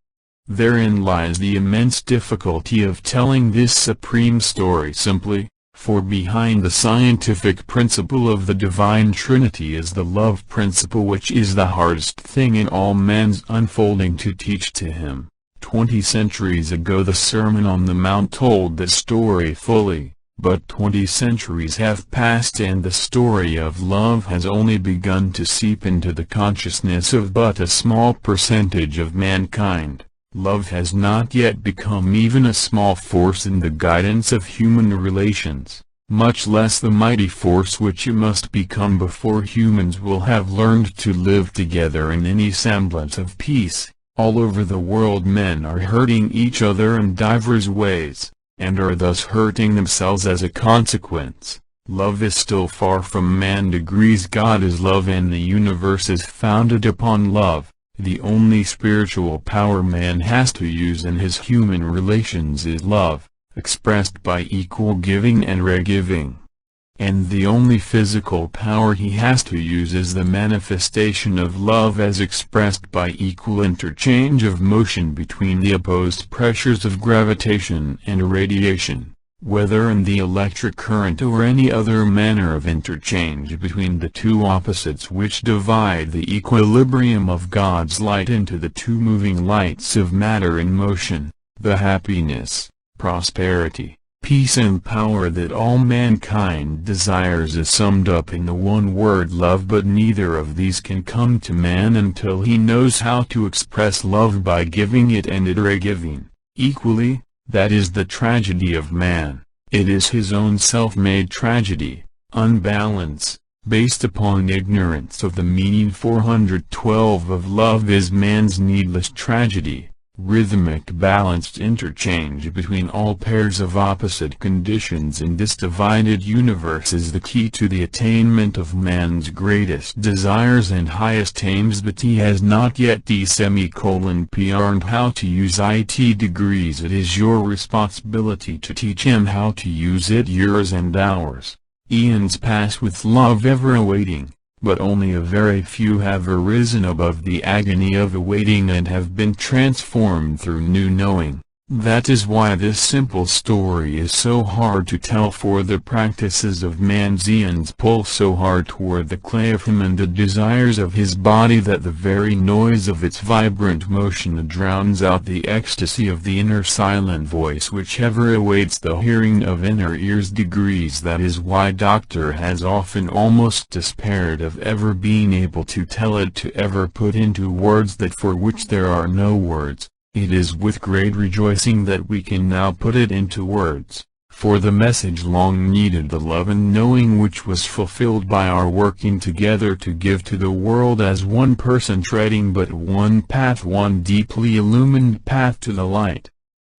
Therein lies the immense difficulty of telling this supreme story simply, for behind the scientific principle of the Divine Trinity is the love principle, which is the hardest thing in all man's unfolding to teach to him. 20 centuries ago the Sermon on the Mount told the story fully, but 20 centuries have passed and the story of love has only begun to seep into the consciousness of but a small percentage of mankind. Love has not yet become even a small force in the guidance of human relations, much less the mighty force which it must become before humans will have learned to live together in any semblance of peace. All over the world men are hurting each other in divers ways, and are thus hurting themselves as a consequence. Love is still far from man. Degrees. God is love and the universe is founded upon love. The only spiritual power man has to use in his human relations is love, expressed by equal giving and re-giving. And the only physical power he has to use is the manifestation of love as expressed by equal interchange of motion between the opposed pressures of gravitation and radiation, whether in the electric current or any other manner of interchange between the two opposites which divide the equilibrium of God's light into the two moving lights of matter in motion. The happiness, prosperity, peace and power that all mankind desires is summed up in the one word love, but neither of these can come to man until he knows how to express love by giving it and it re-giving, equally. That is the tragedy of man. It is his own self-made tragedy, unbalance, based upon ignorance of the meaning. 412 of love is man's needless tragedy, Rhythmic balanced interchange between all pairs of opposite conditions in this divided universe is the key to the attainment of man's greatest desires and highest aims, but he has not yet learned how to use IT degrees. It is your responsibility to teach him how to use it, yours and ours. Eons pass with love ever awaiting, but only a very few have arisen above the agony of awaiting and have been transformed through new knowing. That is why this simple story is so hard to tell, for the practices of man's eons pull so hard toward the clay of him and the desires of his body that the very noise of its vibrant motion drowns out the ecstasy of the inner silent voice which ever awaits the hearing of inner ears. Degrees. That is why Doctor has often almost despaired of ever being able to tell it, to ever put into words that for which there are no words. It is with great rejoicing that we can now put it into words, for the message long needed the love and knowing which was fulfilled by our working together to give to the world as one person treading but one path, one deeply illumined path to the light.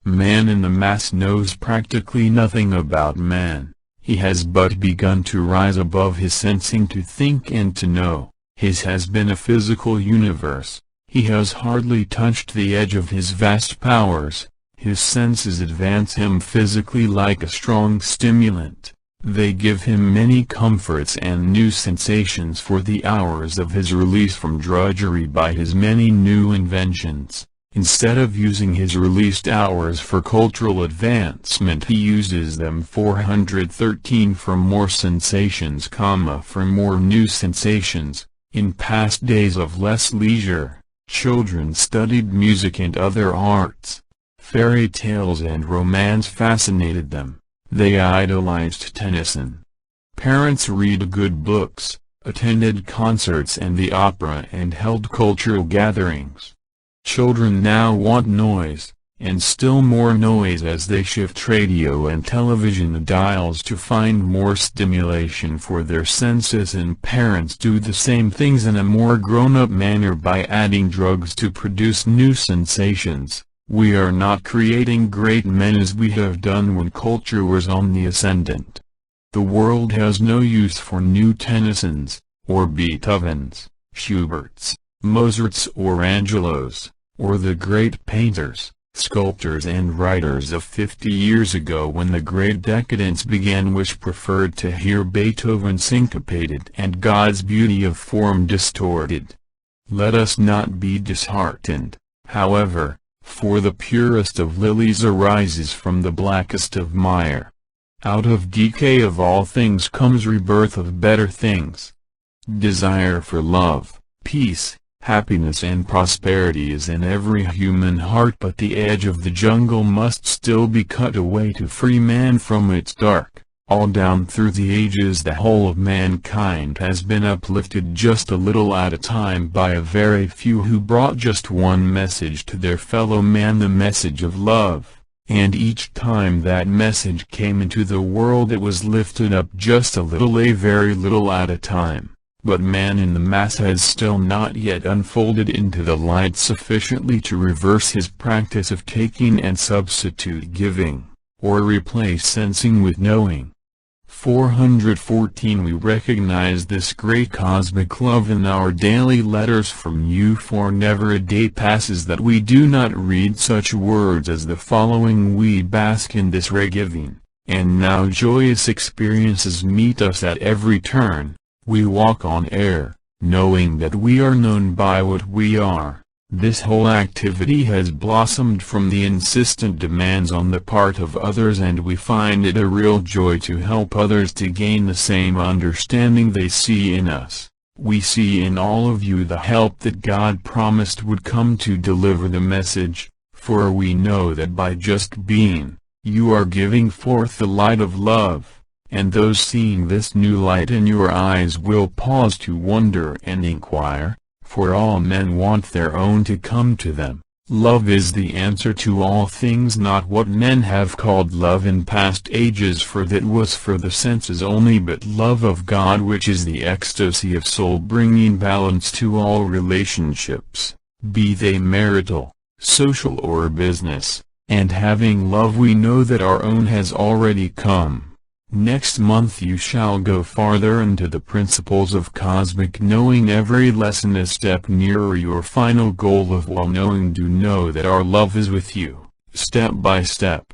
Man in the mass knows practically nothing about man. He has but begun to rise above his sensing to think and to know. His has been a physical universe. He has hardly touched the edge of his vast powers. His senses advance him physically like a strong stimulant. They give him many comforts and new sensations for the hours of his release from drudgery by his many new inventions. Instead of using his released hours for cultural advancement, he uses them 413 for more sensations, for more new sensations. In past days of less leisure, children studied music and other arts. Fairy tales and romance fascinated them. They idolized Tennyson. Parents read good books, attended concerts and the opera and held cultural gatherings. Children now want noise, and still more noise as they shift radio and television dials to find more stimulation for their senses, and parents do the same things in a more grown-up manner by adding drugs to produce new sensations. We are not creating great men as we have done when culture was on the ascendant. The world has no use for new Tennysons, or Beethovens, Schuberts, Mozarts or Angelos, or the great painters, sculptors and writers of 50 years ago when the great decadence began, which preferred to hear Beethoven syncopated and God's beauty of form distorted. Let us not be disheartened, however, for the purest of lilies arises from the blackest of mire. Out of decay of all things comes rebirth of better things. Desire for love, peace, happiness and prosperity is in every human heart, but the edge of the jungle must still be cut away to free man from its dark. All down through the ages the whole of mankind has been uplifted just a little at a time by a very few who brought just one message to their fellow man, the message of love, and each time that message came into the world it was lifted up just a little, a very little at a time. But man in the mass has still not yet unfolded into the light sufficiently to reverse his practice of taking and substitute giving, or replace sensing with knowing. 414 We recognize this great cosmic love in our daily letters from you, for never a day passes that we do not read such words as the following. We bask in this ray-giving, and now joyous experiences meet us at every turn. We walk on air, knowing that we are known by what we are. This whole activity has blossomed from the insistent demands on the part of others, and we find it a real joy to help others to gain the same understanding they see in us. We see in all of you the help that God promised would come to deliver the message, for we know that by just being, you are giving forth the light of love. And those seeing this new light in your eyes will pause to wonder and inquire, for all men want their own to come to them. Love is the answer to all things, not what men have called love in past ages, for that was for the senses only, but love of God, which is the ecstasy of soul, bringing balance to all relationships, be they marital, social or business, and having love we know that our own has already come. Next month you shall go farther into the principles of cosmic knowing, every lesson a step nearer your final goal of well-knowing. Do know that our love is with you, step by step.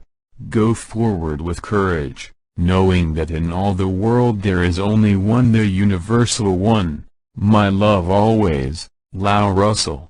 Go forward with courage, knowing that in all the world there is only one, the universal one. My love always, Lao Russell.